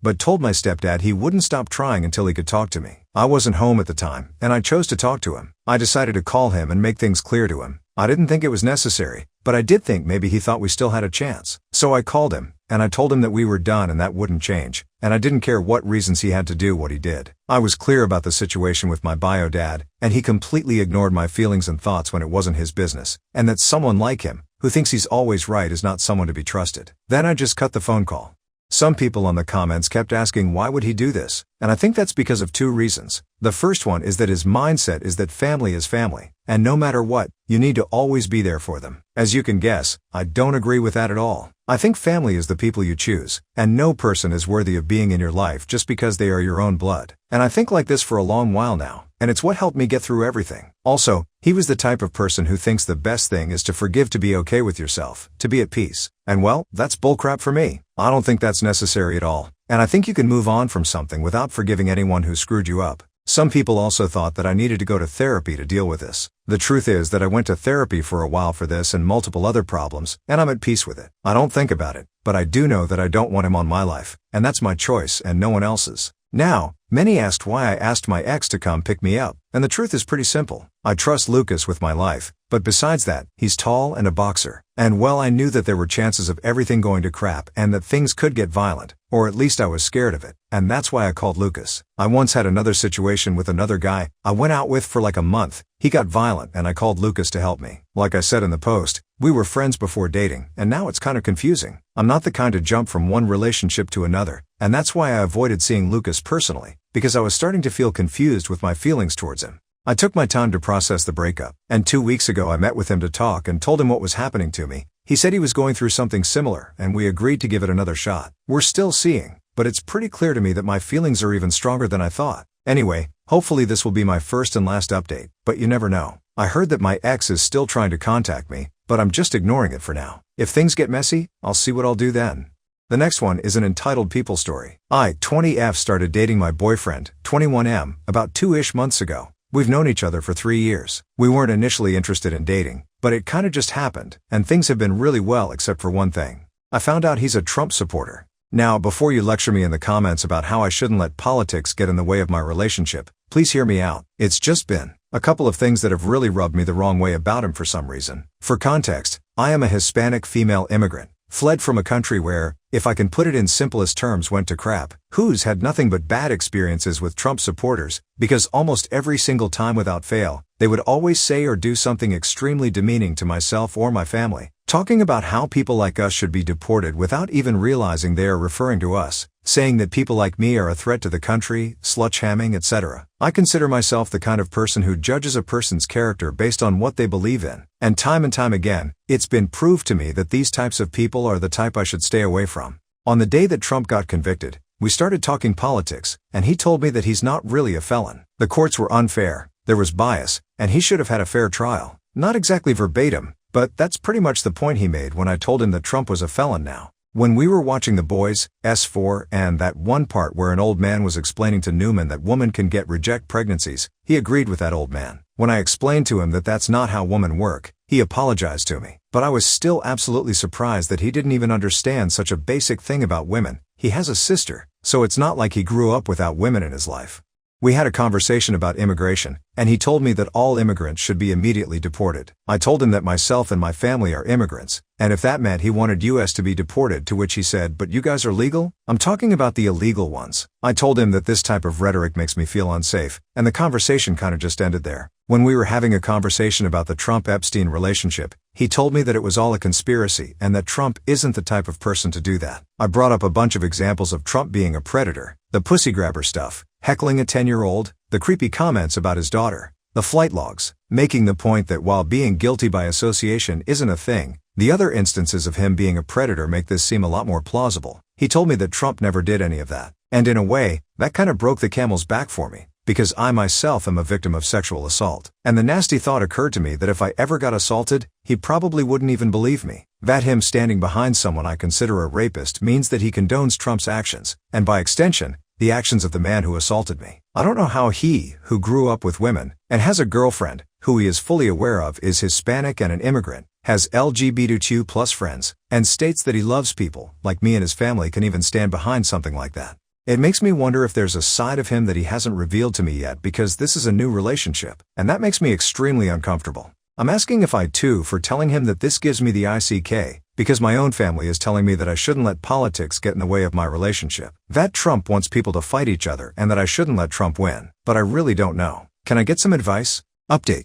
but told my stepdad he wouldn't stop trying until he could talk to me. I wasn't home at the time, and I chose to talk to him. I decided to call him and make things clear to him. I didn't think it was necessary, but I did think maybe he thought we still had a chance. So I called him, and I told him that we were done and that wouldn't change, and I didn't care what reasons he had to do what he did. I was clear about the situation with my bio dad, and he completely ignored my feelings and thoughts when it wasn't his business, and that someone like him, who thinks he's always right, is not someone to be trusted. Then I just cut the phone call. Some people on the comments kept asking why would he do this, and I think that's because of 2 reasons. The first one is that his mindset is that family is family, and no matter what, you need to always be there for them. As you can guess, I don't agree with that at all. I think family is the people you choose, and no person is worthy of being in your life just because they are your own blood. And I think like this for a long while now, and it's what helped me get through everything. Also, he was the type of person who thinks the best thing is to forgive, to be okay with yourself, to be at peace. And well, that's bullcrap for me. I don't think that's necessary at all, and I think you can move on from something without forgiving anyone who screwed you up. Some people also thought that I needed to go to therapy to deal with this. The truth is that I went to therapy for a while for this and multiple other problems, and I'm at peace with it. I don't think about it, but I do know that I don't want him on my life, and that's my choice and no one else's. Now, many asked why I asked my ex to come pick me up, and the truth is pretty simple. I trust Lucas with my life, but besides that, he's tall and a boxer. And well, I knew that there were chances of everything going to crap and that things could get violent, or at least I was scared of it, and that's why I called Lucas. I once had another situation with another guy I went out with for like a month. He got violent and I called Lucas to help me. Like I said in the post, we were friends before dating, and now it's kind of confusing. I'm not the kind to jump from one relationship to another, and that's why I avoided seeing Lucas personally, because I was starting to feel confused with my feelings towards him. I took my time to process the breakup, and 2 weeks ago I met with him to talk and told him what was happening to me. He said he was going through something similar, and we agreed to give it another shot. We're still seeing, but it's pretty clear to me that my feelings are even stronger than I thought. Anyway, hopefully this will be my first and last update, but you never know. I heard that my ex is still trying to contact me, but I'm just ignoring it for now. If things get messy, I'll see what I'll do then. The next one is an entitled people story. I, 20F, started dating my boyfriend, 21M, about 2-ish months ago. We've known each other for 3 years. We weren't initially interested in dating, but it kinda just happened, and things have been really well except for one thing. I found out he's a Trump supporter. Now, before you lecture me in the comments about how I shouldn't let politics get in the way of my relationship, please hear me out. It's just been a couple of things that have really rubbed me the wrong way about him for some reason. For context, I am a Hispanic female immigrant, fled from a country where, if I can put it in simplest terms, went to crap. Who's had nothing but bad experiences with Trump supporters, because almost every single time without fail, they would always say or do something extremely demeaning to myself or my family, talking about how people like us should be deported without even realizing they are referring to us, saying that people like me are a threat to the country, slut-shaming, etc. I consider myself the kind of person who judges a person's character based on what they believe in, and time again, it's been proved to me that these types of people are the type I should stay away from. On the day that Trump got convicted, we started talking politics, and he told me that he's not really a felon. The courts were unfair, there was bias, and he should have had a fair trial. Not exactly verbatim, but that's pretty much the point he made when I told him that Trump was a felon now. When we were watching The Boys, S4, and that one part where an old man was explaining to Newman that women can reject pregnancies, he agreed with that old man. When I explained to him that that's not how women work, he apologized to me. But I was still absolutely surprised that he didn't even understand such a basic thing about women. He has a sister, so it's not like he grew up without women in his life. We had a conversation about immigration, and he told me that all immigrants should be immediately deported. I told him that myself and my family are immigrants, and if that meant he wanted US to be deported, to which he said, "But you guys are legal?" I'm talking about the illegal ones. I told him that this type of rhetoric makes me feel unsafe, and the conversation kind of just ended there. When we were having a conversation about the Trump-Epstein relationship, he told me that it was all a conspiracy and that Trump isn't the type of person to do that. I brought up a bunch of examples of Trump being a predator, the pussy grabber stuff, heckling a 10-year-old, the creepy comments about his daughter, The flight logs, making the point that while being guilty by association isn't a thing, the other instances of him being a predator make this seem a lot more plausible. He told me that Trump never did any of that. And in a way, that kind of broke the camel's back for me, because I myself am a victim of sexual assault. And the nasty thought occurred to me that if I ever got assaulted, he probably wouldn't even believe me. That him standing behind someone I consider a rapist means that he condones Trump's actions, and by extension, the actions of the man who assaulted me. I don't know how he, who grew up with women, and has a girlfriend, who he is fully aware of is Hispanic and an immigrant, has LGBTQ+ friends, and states that he loves people, like me and his family, can even stand behind something like that. It makes me wonder if there's a side of him that he hasn't revealed to me yet, because this is a new relationship, and that makes me extremely uncomfortable. I'm asking if I too for telling him that this gives me the ICK, because my own family is telling me that I shouldn't let politics get in the way of my relationship. That Trump wants people to fight each other and that I shouldn't let Trump win. But I really don't know. Can I get some advice? Update.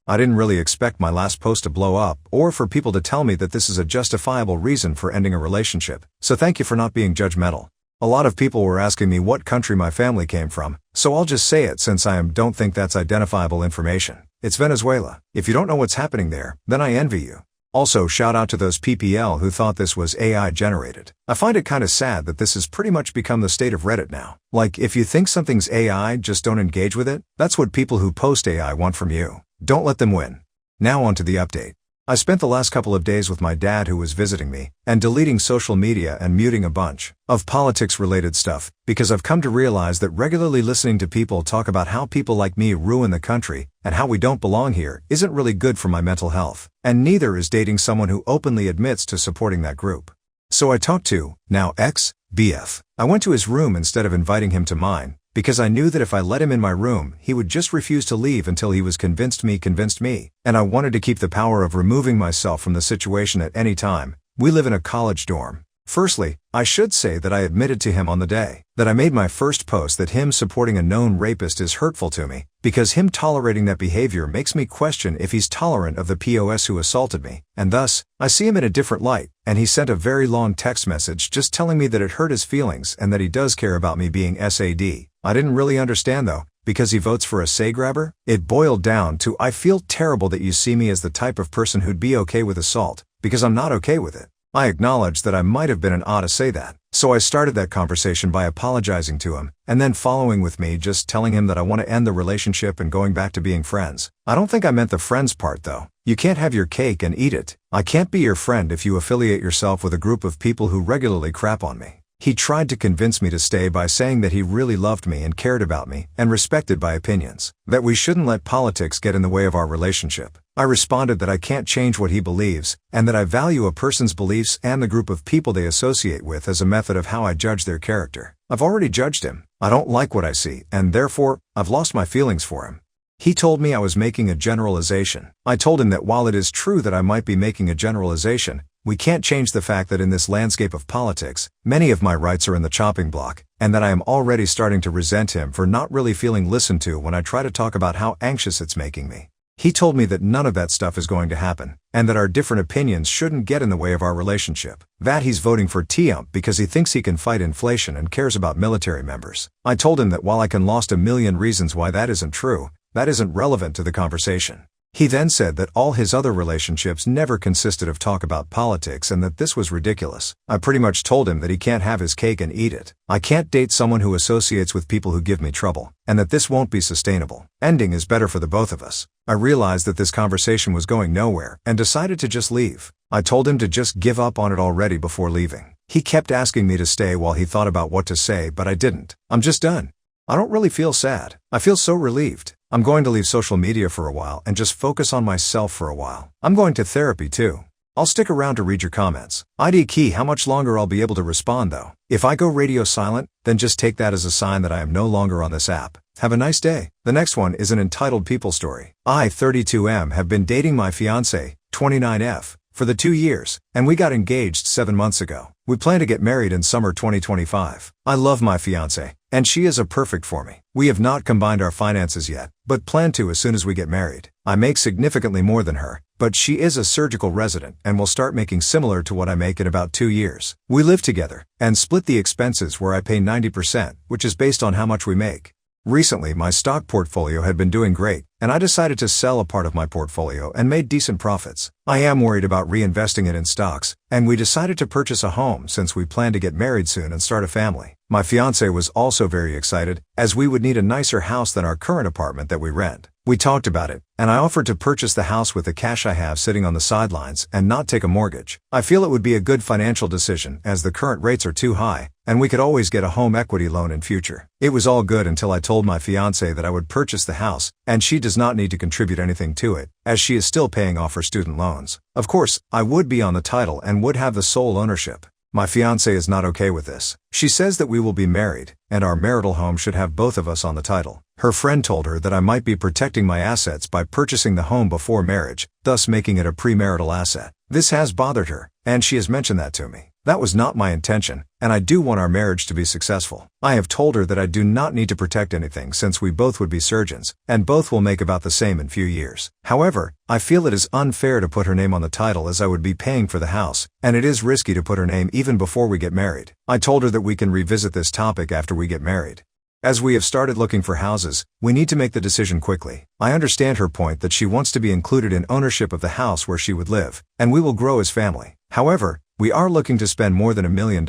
I didn't really expect my last post to blow up, or for people to tell me that this is a justifiable reason for ending a relationship, so thank you for not being judgmental. A lot of people were asking me what country my family came from, so I'll just say it since I don't think that's identifiable information. It's Venezuela. If you don't know what's happening there, then I envy you. Also, shout out to those PPL who thought this was AI generated. I find it kinda sad that this has pretty much become the state of Reddit now. Like, if you think something's AI, just don't engage with it. That's what people who post AI want from you. Don't let them win. Now on to the update. I spent the last couple of days with my dad who was visiting me, and deleting social media and muting a bunch of politics-related stuff, because I've come to realize that regularly listening to people talk about how people like me ruin the country, and how we don't belong here, isn't really good for my mental health, and neither is dating someone who openly admits to supporting that group. So I talked to, now ex-BF. I went to his room instead of inviting him to mine, because I knew that if I let him in my room, he would just refuse to leave until he was convinced me, and I wanted to keep the power of removing myself from the situation at any time. We live in a college dorm. Firstly, I should say that I admitted to him on the day that I made my first post that him supporting a known rapist is hurtful to me, because him tolerating that behavior makes me question if he's tolerant of the POS who assaulted me, and thus, I see him in a different light, and he sent a very long text message just telling me that it hurt his feelings and that he does care about me being SAD. I didn't really understand though, because he votes for a say grabber. It boiled down to, I feel terrible that you see me as the type of person who'd be okay with assault, because I'm not okay with it. I acknowledge that I might have been an odd to say that, so I started that conversation by apologizing to him, and then following with me just telling him that I want to end the relationship and going back to being friends. I don't think I meant the friends part though. You can't have your cake and eat it. I can't be your friend if you affiliate yourself with a group of people who regularly crap on me. He tried to convince me to stay by saying that he really loved me and cared about me and respected my opinions, that we shouldn't let politics get in the way of our relationship. I responded that I can't change what he believes, and that I value a person's beliefs and the group of people they associate with as a method of how I judge their character. I've already judged him. I don't like what I see, and therefore, I've lost my feelings for him. He told me I was making a generalization. I told him that while it is true that I might be making a generalization, we can't change the fact that in this landscape of politics, many of my rights are in the chopping block, and that I am already starting to resent him for not really feeling listened to when I try to talk about how anxious it's making me. He told me that none of that stuff is going to happen, and that our different opinions shouldn't get in the way of our relationship. That he's voting for Trump because he thinks he can fight inflation and cares about military members. I told him that while I can list a million reasons why that isn't true, that isn't relevant to the conversation. He then said that all his other relationships never consisted of talk about politics and that this was ridiculous. I pretty much told him that he can't have his cake and eat it. I can't date someone who associates with people who give me trouble, and that this won't be sustainable. Ending is better for the both of us. I realized that this conversation was going nowhere and decided to just leave. I told him to just give up on it already before leaving. He kept asking me to stay while he thought about what to say, but I didn't. I'm just done. I don't really feel sad. I feel so relieved. I'm going to leave social media for a while and just focus on myself for a while. I'm going to therapy too. I'll stick around to read your comments. ID key how much longer I'll be able to respond though. If I go radio silent, then just take that as a sign that I am no longer on this app. Have a nice day. The next one is an entitled people story. I, 32M, have been dating my fiancé, 29F, for the 2 years, and we got engaged 7 months ago. We plan to get married in summer 2025. I love my fiancé, and she is a perfect for me. We have not combined our finances yet, but plan to as soon as we get married. I make significantly more than her, but she is a surgical resident and will start making similar to what I make in about 2 years. We live together and split the expenses where I pay 90%, which is based on how much we make. Recently, my stock portfolio had been doing great, and I decided to sell a part of my portfolio and made decent profits. I am worried about reinvesting it in stocks, and we decided to purchase a home since we plan to get married soon and start a family. My fiancé was also very excited, as we would need a nicer house than our current apartment that we rent. We talked about it, and I offered to purchase the house with the cash I have sitting on the sidelines and not take a mortgage. I feel it would be a good financial decision as the current rates are too high, and we could always get a home equity loan in future. It was all good until I told my fiancé that I would purchase the house, and she does not need to contribute anything to it, as she is still paying off her student loans. Of course, I would be on the title and would have the sole ownership. My fiancé is not okay with this. She says that we will be married, and our marital home should have both of us on the title. Her friend told her that I might be protecting my assets by purchasing the home before marriage, thus making it a premarital asset. This has bothered her, and she has mentioned that to me. That was not my intention, and I do want our marriage to be successful. I have told her that I do not need to protect anything since we both would be surgeons, and both will make about the same in few years. However, I feel it is unfair to put her name on the title as I would be paying for the house, and it is risky to put her name even before we get married. I told her that we can revisit this topic after we get married. As we have started looking for houses, we need to make the decision quickly. I understand her point that she wants to be included in ownership of the house where she would live, and we will grow as family. However, we are looking to spend more than $1 million,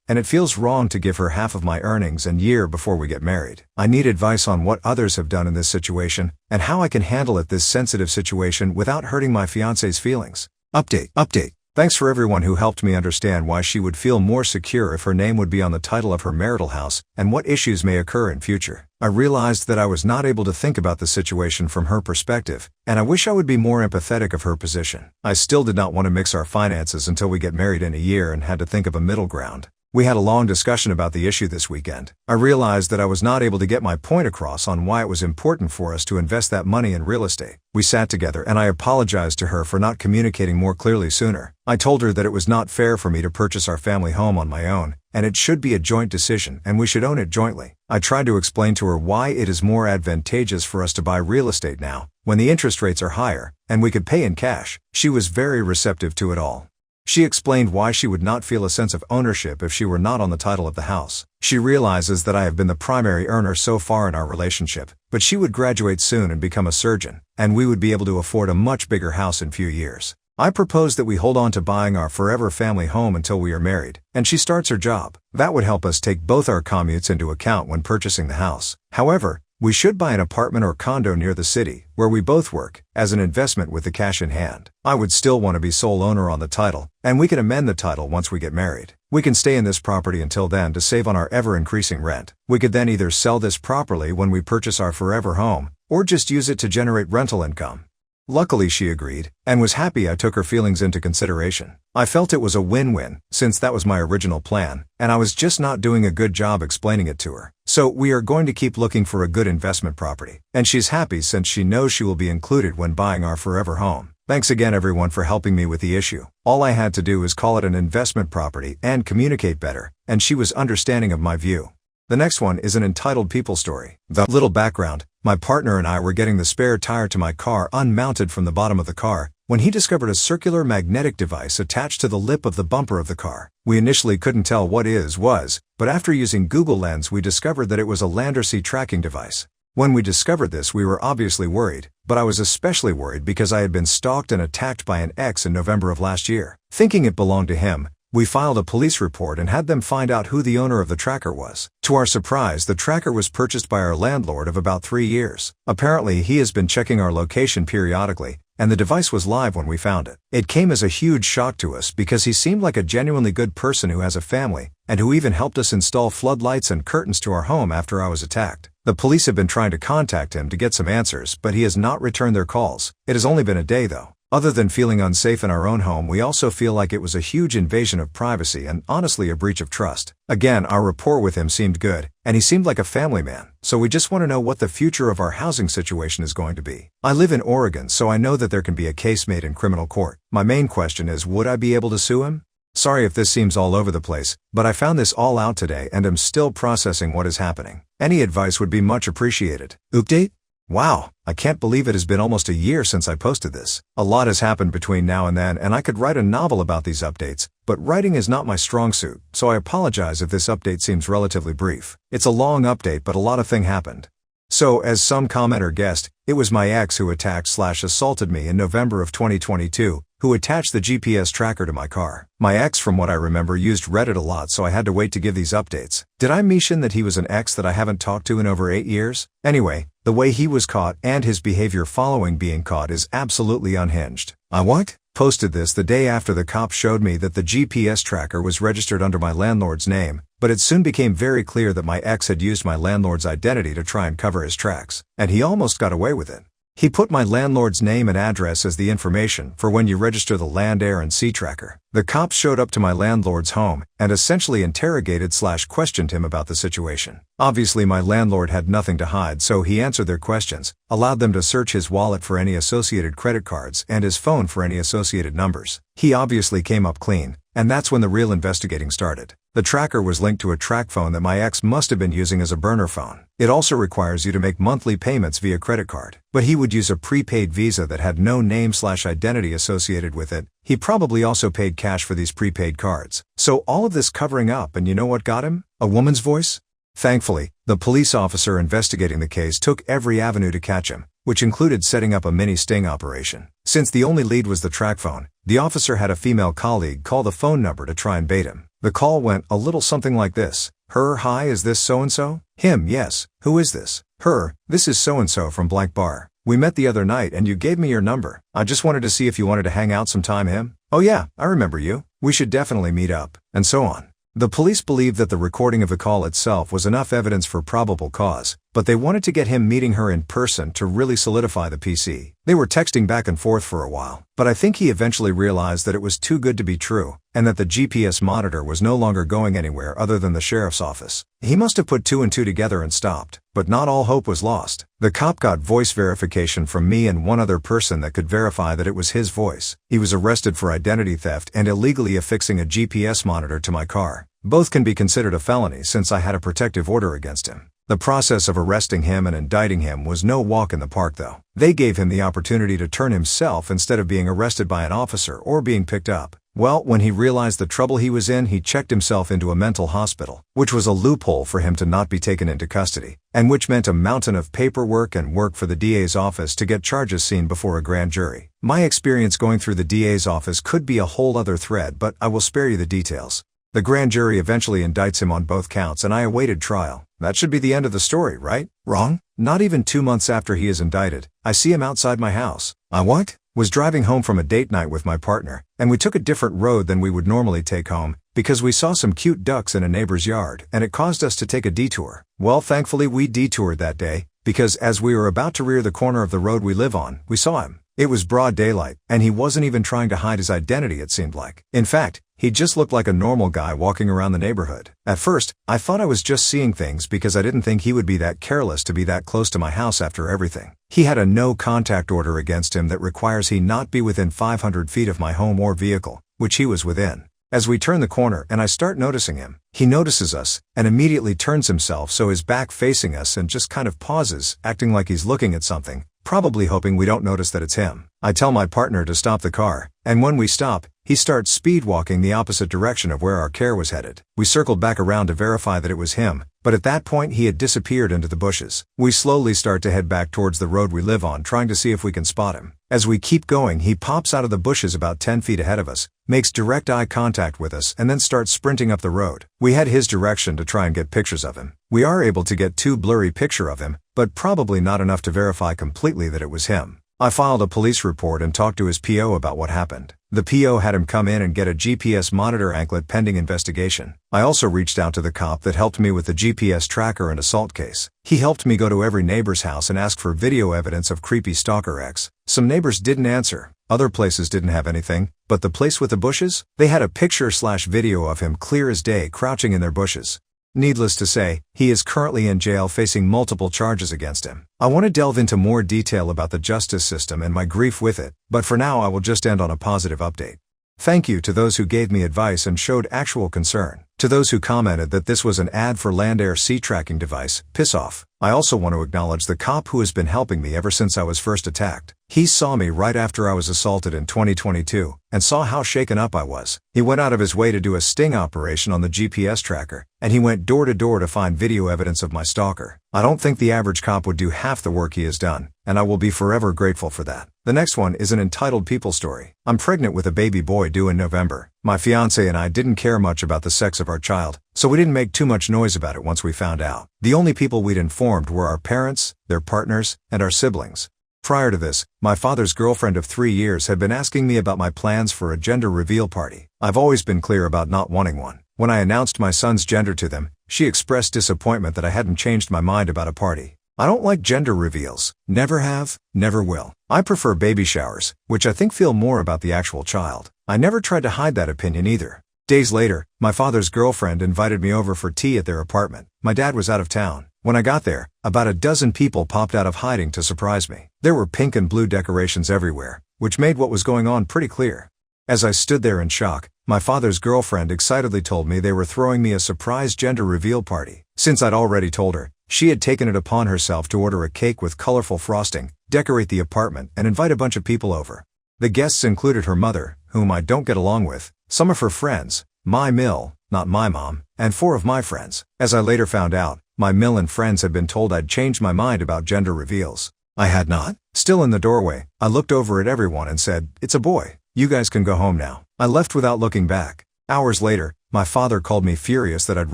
and it feels wrong to give her half of my earnings and year before we get married. I need advice on what others have done in this situation, and how I can handle this sensitive situation without hurting my fiancé's feelings. Update. Thanks for everyone who helped me understand why she would feel more secure if her name would be on the title of her marital house, and what issues may occur in future. I realized that I was not able to think about the situation from her perspective, and I wish I would be more empathetic of her position. I still did not want to mix our finances until we get married in a year and had to think of a middle ground. We had a long discussion about the issue this weekend. I realized that I was not able to get my point across on why it was important for us to invest that money in real estate. We sat together and I apologized to her for not communicating more clearly sooner. I told her that it was not fair for me to purchase our family home on my own, and it should be a joint decision and we should own it jointly. I tried to explain to her why it is more advantageous for us to buy real estate now, when the interest rates are higher, and we could pay in cash. She was very receptive to it all. She explained why she would not feel a sense of ownership if she were not on the title of the house. She realizes that I have been the primary earner so far in our relationship, but she would graduate soon and become a surgeon, and we would be able to afford a much bigger house in few years. I propose that we hold on to buying our forever family home until we are married, and she starts her job. That would help us take both our commutes into account when purchasing the house. However, we should buy an apartment or condo near the city, where we both work, as an investment with the cash in hand. I would still want to be sole owner on the title, and we can amend the title once we get married. We can stay in this property until then to save on our ever-increasing rent. We could then either sell this properly when we purchase our forever home, or just use it to generate rental income. Luckily she agreed, and was happy I took her feelings into consideration. I felt it was a win-win, since that was my original plan, and I was just not doing a good job explaining it to her. So we are going to keep looking for a good investment property, and she's happy since she knows she will be included when buying our forever home. Thanks again everyone for helping me with the issue. All I had to do was call it an investment property and communicate better, and she was understanding of my view. The next one is an entitled people story. The little background: my partner and I were getting the spare tire to my car unmounted from the bottom of the car, when he discovered a circular magnetic device attached to the lip of the bumper of the car. We initially couldn't tell what it was, but after using Google Lens we discovered that it was a Landersea tracking device. When we discovered this we were obviously worried, but I was especially worried because I had been stalked and attacked by an ex in November of last year. Thinking it belonged to him, we filed a police report and had them find out who the owner of the tracker was. To our surprise, the tracker was purchased by our landlord of about 3 years. Apparently he has been checking our location periodically, and the device was live when we found it. It came as a huge shock to us because he seemed like a genuinely good person who has a family, and who even helped us install floodlights and curtains to our home after I was attacked. The police have been trying to contact him to get some answers, but he has not returned their calls. It has only been a day though. Other than feeling unsafe in our own home, we also feel like it was a huge invasion of privacy and honestly a breach of trust. Again, our rapport with him seemed good, and he seemed like a family man, so we just want to know what the future of our housing situation is going to be. I live in Oregon, so I know that there can be a case made in criminal court. My main question is, would I be able to sue him? Sorry if this seems all over the place, but I found this all out today and am still processing what is happening. Any advice would be much appreciated. Update? Wow, I can't believe it has been almost a year since I posted this. A lot has happened between now and then, and I could write a novel about these updates, but writing is not my strong suit, so I apologize if this update seems relatively brief. It's a long update, but a lot of things happened. So, as some commenter guessed, it was my ex who attacked/assaulted me in November of 2022, who attached the GPS tracker to my car. My ex, from what I remember, used Reddit a lot, so I had to wait to give these updates. Did I mention that he was an ex that I haven't talked to in over 8 years? Anyway, the way he was caught and his behavior following being caught is absolutely unhinged. I posted this the day after the cops showed me that the GPS tracker was registered under my landlord's name, but it soon became very clear that my ex had used my landlord's identity to try and cover his tracks, and he almost got away with it. He put my landlord's name and address as the information for when you register the land, air, and sea tracker. The cops showed up to my landlord's home and essentially interrogated/questioned him about the situation. Obviously, my landlord had nothing to hide, so he answered their questions, allowed them to search his wallet for any associated credit cards and his phone for any associated numbers. He obviously came up clean, and that's when the real investigating started. The tracker was linked to a track phone that my ex must have been using as a burner phone. It also requires you to make monthly payments via credit card, but he would use a prepaid Visa that had no name/identity associated with it. He probably also paid cash for these prepaid cards. So all of this covering up, and you know what got him? A woman's voice? Thankfully, the police officer investigating the case took every avenue to catch him, which included setting up a mini sting operation. Since the only lead was the track phone, the officer had a female colleague call the phone number to try and bait him. The call went a little something like this. Her, hi, is this so-and-so? Him, yes. Who is this? Her, this is so-and-so from blank bar. We met the other night and you gave me your number. I just wanted to see if you wanted to hang out sometime. Him? Oh yeah, I remember you. We should definitely meet up. And so on. The police believed that the recording of the call itself was enough evidence for probable cause, but they wanted to get him meeting her in person to really solidify the PC. They were texting back and forth for a while, but I think he eventually realized that it was too good to be true, and that the GPS monitor was no longer going anywhere other than the sheriff's office. He must have put 2 and 2 together and stopped, but not all hope was lost. The cop got voice verification from me and one other person that could verify that it was his voice. He was arrested for identity theft and illegally affixing a GPS monitor to my car. Both can be considered a felony since I had a protective order against him. The process of arresting him and indicting him was no walk in the park though. They gave him the opportunity to turn himself instead of being arrested by an officer or being picked up. Well, when he realized the trouble he was in, he checked himself into a mental hospital, which was a loophole for him to not be taken into custody, and which meant a mountain of paperwork and work for the DA's office to get charges seen before a grand jury. My experience going through the DA's office could be a whole other thread, but I will spare you the details. The grand jury eventually indicts him on both counts and I awaited trial. That should be the end of the story, right? Wrong? Not even 2 months after he is indicted, I see him outside my house. I was driving home from a date night with my partner, and we took a different road than we would normally take home, because we saw some cute ducks in a neighbor's yard, and it caused us to take a detour. Well, thankfully we detoured that day, because as we were about to rear the corner of the road we live on, we saw him. It was broad daylight, and he wasn't even trying to hide his identity, it seemed like. In fact, he just looked like a normal guy walking around the neighborhood. At first, I thought I was just seeing things because I didn't think he would be that careless to be that close to my house after everything. He had a no-contact order against him that requires he not be within 500 feet of my home or vehicle, which he was within. As we turn the corner and I start noticing him, he notices us and immediately turns himself so his back facing us and just kind of pauses, acting like he's looking at something, probably hoping we don't notice that it's him. I tell my partner to stop the car, and when we stop, he starts speed walking the opposite direction of where our car was headed. We circled back around to verify that it was him, but at that point he had disappeared into the bushes. We slowly start to head back towards the road we live on, trying to see if we can spot him. As we keep going, he pops out of the bushes about 10 feet ahead of us, makes direct eye contact with us, and then starts sprinting up the road. We head his direction to try and get pictures of him. We are able to get 2 blurry pictures of him, but probably not enough to verify completely that it was him. I filed a police report and talked to his PO about what happened. The PO had him come in and get a GPS monitor anklet pending investigation. I also reached out to the cop that helped me with the GPS tracker and assault case. He helped me go to every neighbor's house and ask for video evidence of creepy stalker X. Some neighbors didn't answer. Other places didn't have anything, but the place with the bushes? They had a picture/video of him clear as day crouching in their bushes. Needless to say, he is currently in jail facing multiple charges against him. I want to delve into more detail about the justice system and my grief with it, but for now I will just end on a positive update. Thank you to those who gave me advice and showed actual concern. To those who commented that this was an ad for Land Air Sea tracking device, piss off. I also want to acknowledge the cop who has been helping me ever since I was first attacked. He saw me right after I was assaulted in 2022, and saw how shaken up I was. He went out of his way to do a sting operation on the GPS tracker, and he went door to door to find video evidence of my stalker. I don't think the average cop would do half the work he has done, and I will be forever grateful for that. The next one is an entitled people story. I'm pregnant with a baby boy due in November. My fiance and I didn't care much about the sex of our child, so we didn't make too much noise about it once we found out. The only people we'd informed were our parents, their partners, and our siblings. Prior to this, my father's girlfriend of 3 years had been asking me about my plans for a gender reveal party. I've always been clear about not wanting one. When I announced my son's gender to them, she expressed disappointment that I hadn't changed my mind about a party. I don't like gender reveals. Never have, never will. I prefer baby showers, which I think feel more about the actual child. I never tried to hide that opinion either. Days later, my father's girlfriend invited me over for tea at their apartment. My dad was out of town. When I got there, about a dozen people popped out of hiding to surprise me. There were pink and blue decorations everywhere, which made what was going on pretty clear. As I stood there in shock, my father's girlfriend excitedly told me they were throwing me a surprise gender reveal party. Since I'd already told her, she had taken it upon herself to order a cake with colorful frosting, decorate the apartment, and invite a bunch of people over. The guests included her mother, whom I don't get along with, some of her friends, my mill, not my mom, and 4 of my friends. As I later found out, my mill and friends had been told I'd changed my mind about gender reveals. I had not. Still in the doorway, I looked over at everyone and said, "It's a boy. You guys can go home now." I left without looking back. Hours later, my father called me furious that I'd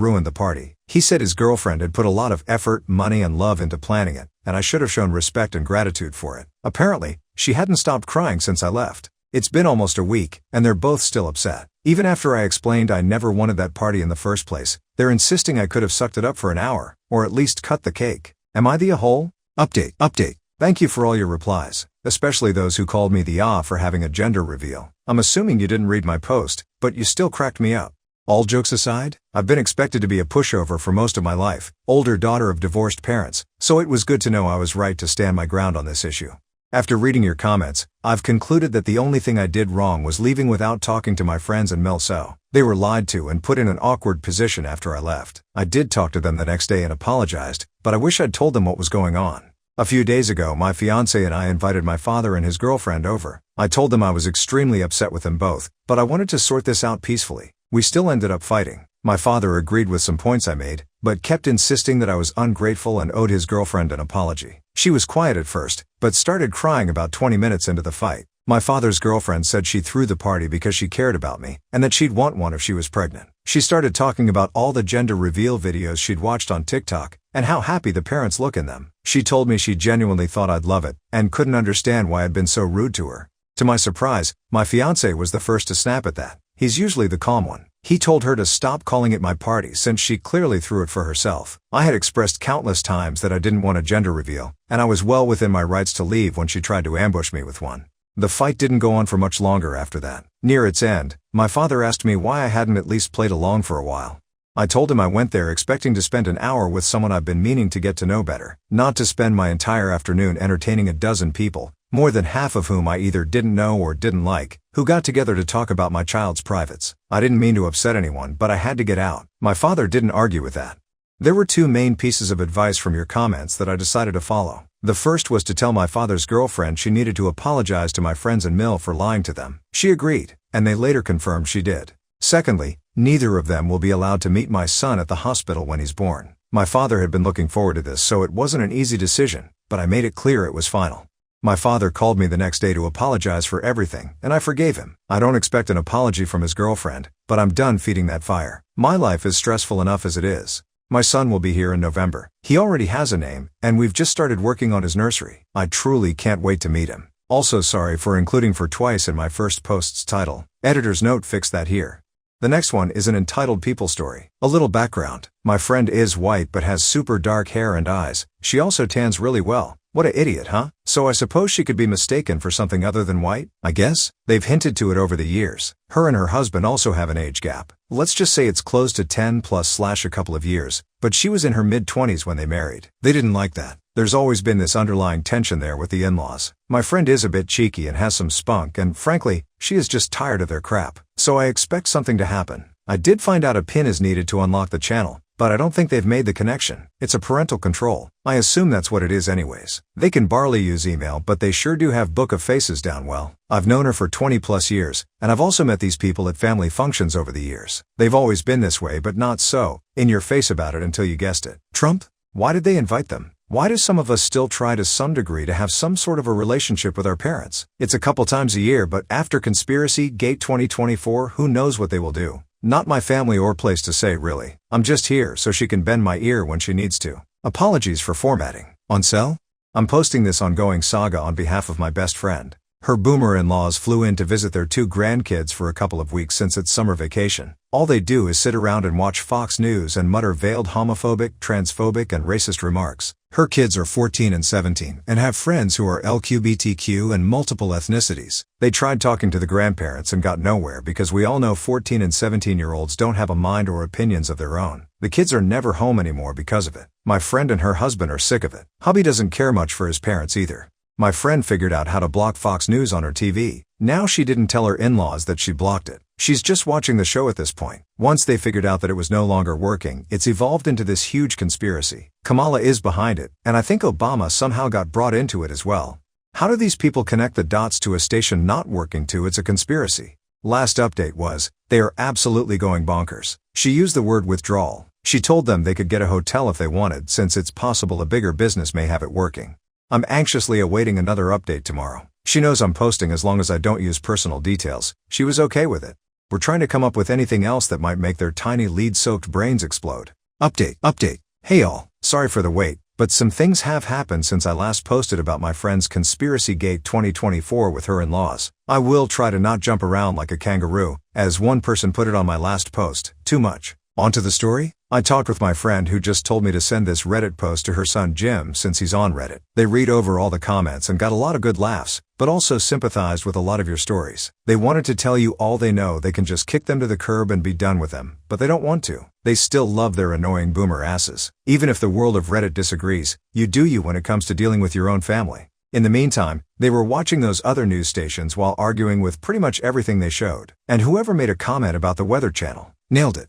ruined the party. He said his girlfriend had put a lot of effort, money, and love into planning it, and I should have shown respect and gratitude for it. Apparently, she hadn't stopped crying since I left. It's been almost a week, and they're both still upset. Even after I explained I never wanted that party in the first place, they're insisting I could have sucked it up for an hour, or at least cut the cake. Am I the a-hole? Update. Thank you for all your replies, especially those who called me the ah for having a gender reveal. I'm assuming you didn't read my post, but you still cracked me up. All jokes aside, I've been expected to be a pushover for most of my life, older daughter of divorced parents, so it was good to know I was right to stand my ground on this issue. After reading your comments, I've concluded that the only thing I did wrong was leaving without talking to my friends and Mill, so they were lied to and put in an awkward position after I left. I did talk to them the next day and apologized, but I wish I'd told them what was going on. A few days ago, my fiance and I invited my father and his girlfriend over. I told them I was extremely upset with them both, but I wanted to sort this out peacefully. We still ended up fighting. My father agreed with some points I made, but kept insisting that I was ungrateful and owed his girlfriend an apology. She was quiet at first, but started crying about 20 minutes into the fight. My father's girlfriend said she threw the party because she cared about me, and that she'd want one if she was pregnant. She started talking about all the gender reveal videos she'd watched on TikTok, and how happy the parents look in them. She told me she genuinely thought I'd love it, and couldn't understand why I'd been so rude to her. To my surprise, my fiance was the first to snap at that. He's usually the calm one. He told her to stop calling it my party since she clearly threw it for herself. I had expressed countless times that I didn't want a gender reveal, and I was well within my rights to leave when she tried to ambush me with one. The fight didn't go on for much longer after that. Near its end, my father asked me why I hadn't at least played along for a while. I told him I went there expecting to spend an hour with someone I've been meaning to get to know better, not to spend my entire afternoon entertaining a dozen people, more than half of whom I either didn't know or didn't like, who got together to talk about my child's privates. I didn't mean to upset anyone, but I had to get out. My father didn't argue with that. There were 2 main pieces of advice from your comments that I decided to follow. The first was to tell my father's girlfriend she needed to apologize to my friends and Mill for lying to them. She agreed, and they later confirmed she did. Secondly, neither of them will be allowed to meet my son at the hospital when he's born. My father had been looking forward to this, so it wasn't an easy decision, but I made it clear it was final. My father called me the next day to apologize for everything, and I forgave him. I don't expect an apology from his girlfriend, but I'm done feeding that fire. My life is stressful enough as it is. My son will be here in November. He already has a name, and we've just started working on his nursery. I truly can't wait to meet him. Also sorry for including for twice in my first post's title. Editor's note, fix that here. The next one is an entitled people story. A little background. My friend is white but has super dark hair and eyes. She also tans really well. What a idiot, huh? So I suppose she could be mistaken for something other than white, I guess? They've hinted to it over the years. Her and her husband also have an age gap. Let's just say it's close to 10+ / a couple of years, but she was in her mid-20s when they married. They didn't like that. There's always been this underlying tension there with the in-laws. My friend is a bit cheeky and has some spunk, and frankly, she is just tired of their crap. So I expect something to happen. I did find out a PIN is needed to unlock the channel, but I don't think they've made the connection. It's a parental control. I assume that's what it is anyways. They can barely use email, but they sure do have Book of Faces down well. I've known her for 20 plus years, and I've also met these people at family functions over the years. They've always been this way, but not so in your face about it until you guessed it. Trump? Why did they invite them? Why do some of us still try to some degree to have some sort of a relationship with our parents? It's a couple times a year, but after Conspiracy Gate 2024, who knows what they will do? Not my family or place to say, really. I'm just here so she can bend my ear when she needs to. Apologies for formatting. On cell? I'm posting this ongoing saga on behalf of my best friend. Her boomer in-laws flew in to visit their 2 grandkids for a couple of weeks since it's summer vacation. All they do is sit around and watch Fox News and mutter veiled homophobic, transphobic, and racist remarks. Her kids are 14 and 17 and have friends who are LGBTQ and multiple ethnicities. They tried talking to the grandparents and got nowhere because we all know 14 and 17-year-olds don't have a mind or opinions of their own. The kids are never home anymore because of it. My friend and her husband are sick of it. Hubby doesn't care much for his parents either. My friend figured out how to block Fox News on her TV. Now she didn't tell her in-laws that she blocked it. She's just watching the show at this point. Once they figured out that it was no longer working, it's evolved into this huge conspiracy. Kamala is behind it, and I think Obama somehow got brought into it as well. How do these people connect the dots to a station not working to it's a conspiracy? Last update was, they are absolutely going bonkers. She used the word withdrawal. She told them they could get a hotel if they wanted, since it's possible a bigger business may have it working. I'm anxiously awaiting another update tomorrow. She knows I'm posting as long as I don't use personal details. She was okay with it. We're trying to come up with anything else that might make their tiny lead-soaked brains explode. Update. Hey all, sorry for the wait, but some things have happened since I last posted about my friend's Conspiracy Gate 2024 with her in-laws. I will try to not jump around like a kangaroo, as one person put it on my last post, too much. On to the story? I talked with my friend who just told me to send this Reddit post to her son Jim since he's on Reddit. They read over all the comments and got a lot of good laughs, but also sympathized with a lot of your stories. They wanted to tell you all they know they can just kick them to the curb and be done with them, but they don't want to. They still love their annoying boomer asses. Even if the world of Reddit disagrees, you do you when it comes to dealing with your own family. In the meantime, they were watching those other news stations while arguing with pretty much everything they showed. And whoever made a comment about the Weather Channel, nailed it.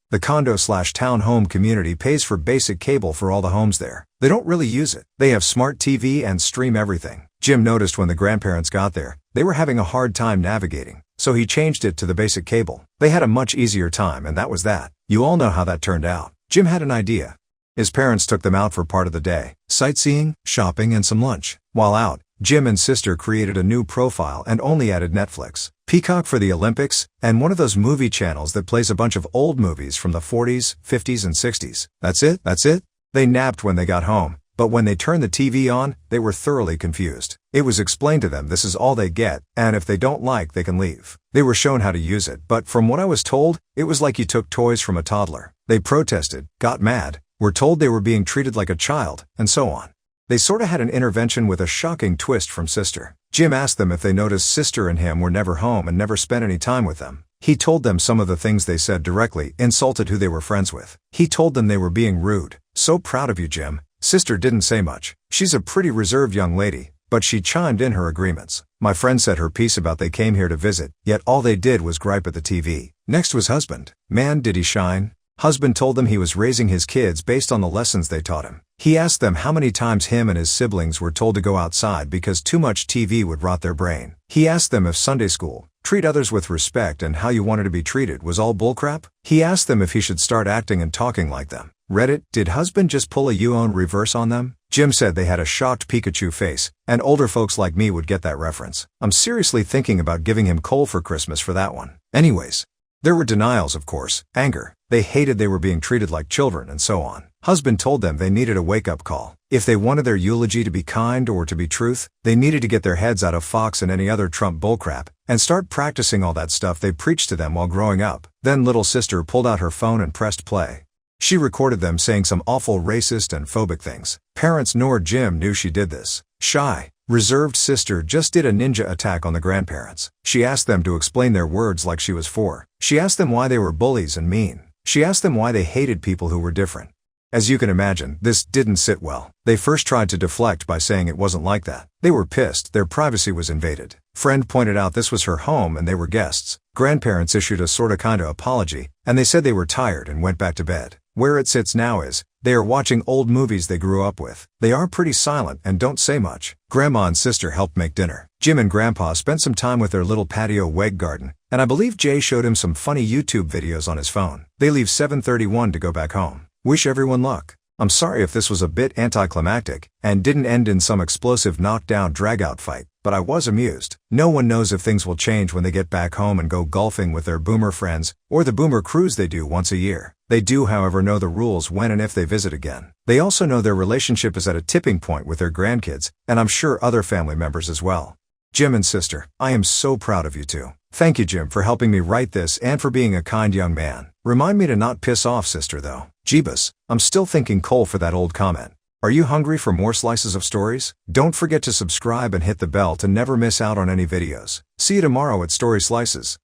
The condo/town home community pays for basic cable for all the homes there. They don't really use it. They have smart TV and stream everything. Jim noticed when the grandparents got there, they were having a hard time navigating, so he changed it to the basic cable. They had a much easier time, and that was that. You all know how that turned out. Jim had an idea. His parents took them out for part of the day, sightseeing, shopping, and some lunch. While out, Jim and sister created a new profile and only added Netflix, Peacock for the Olympics, and one of those movie channels that plays a bunch of old movies from the 40s, 50s, and 60s. That's it. They napped when they got home, but when they turned the TV on, they were thoroughly confused. It was explained to them this is all they get, and if they don't like, they can leave. They were shown how to use it, but from what I was told, it was like you took toys from a toddler. They protested, got mad, were told they were being treated like a child, and so on. They sorta had an intervention with a shocking twist from sister. Jim asked them if they noticed sister and him were never home and never spent any time with them. He told them some of the things they said directly insulted who they were friends with. He told them they were being rude. So proud of you, Jim. Sister didn't say much. She's a pretty reserved young lady, but she chimed in her agreements. My friend said her piece about they came here to visit, yet all they did was gripe at the TV. Next was husband. Man, did he shine. Husband told them he was raising his kids based on the lessons they taught him. He asked them how many times him and his siblings were told to go outside because too much TV would rot their brain. He asked them if Sunday school, treat others with respect and how you wanted to be treated was all bullcrap. He asked them if he should start acting and talking like them. Reddit, did husband just pull a you-own reverse on them? Jim said they had a shocked Pikachu face, and older folks like me would get that reference. I'm seriously thinking about giving him coal for Christmas for that one. Anyways, there were denials, of course, anger. They hated they were being treated like children and so on. Husband told them they needed a wake-up call. If they wanted their eulogy to be kind or to be truth, they needed to get their heads out of Fox and any other Trump bullcrap, and start practicing all that stuff they preached to them while growing up. Then little sister pulled out her phone and pressed play. She recorded them saying some awful racist and phobic things. Parents nor Jim knew she did this. Shy, reserved sister just did a ninja attack on the grandparents. She asked them to explain their words like she was 4. She asked them why they were bullies and mean. She asked them why they hated people who were different. As you can imagine, this didn't sit well. They first tried to deflect by saying it wasn't like that. They were pissed, their privacy was invaded. Friend pointed out this was her home and they were guests. Grandparents issued a sorta kinda apology, and they said they were tired and went back to bed. Where it sits now is, they are watching old movies they grew up with. They are pretty silent and don't say much. Grandma and sister helped make dinner. Jim and Grandpa spent some time with their little patio weg garden, and I believe Jay showed him some funny YouTube videos on his phone. They leave 7:31 to go back home. Wish everyone luck. I'm sorry if this was a bit anticlimactic, and didn't end in some explosive knockdown drag-out fight, but I was amused. No one knows if things will change when they get back home and go golfing with their boomer friends, or the boomer cruise they do once a year. They do, however, know the rules when and if they visit again. They also know their relationship is at a tipping point with their grandkids, and I'm sure other family members as well. Jim and sister, I am so proud of you two. Thank you, Jim, for helping me write this and for being a kind young man. Remind me to not piss off sister though. Jeebus, I'm still thanking Cole for that old comment. Are you hungry for more slices of stories? Don't forget to subscribe and hit the bell to never miss out on any videos. See you tomorrow at Story Slices.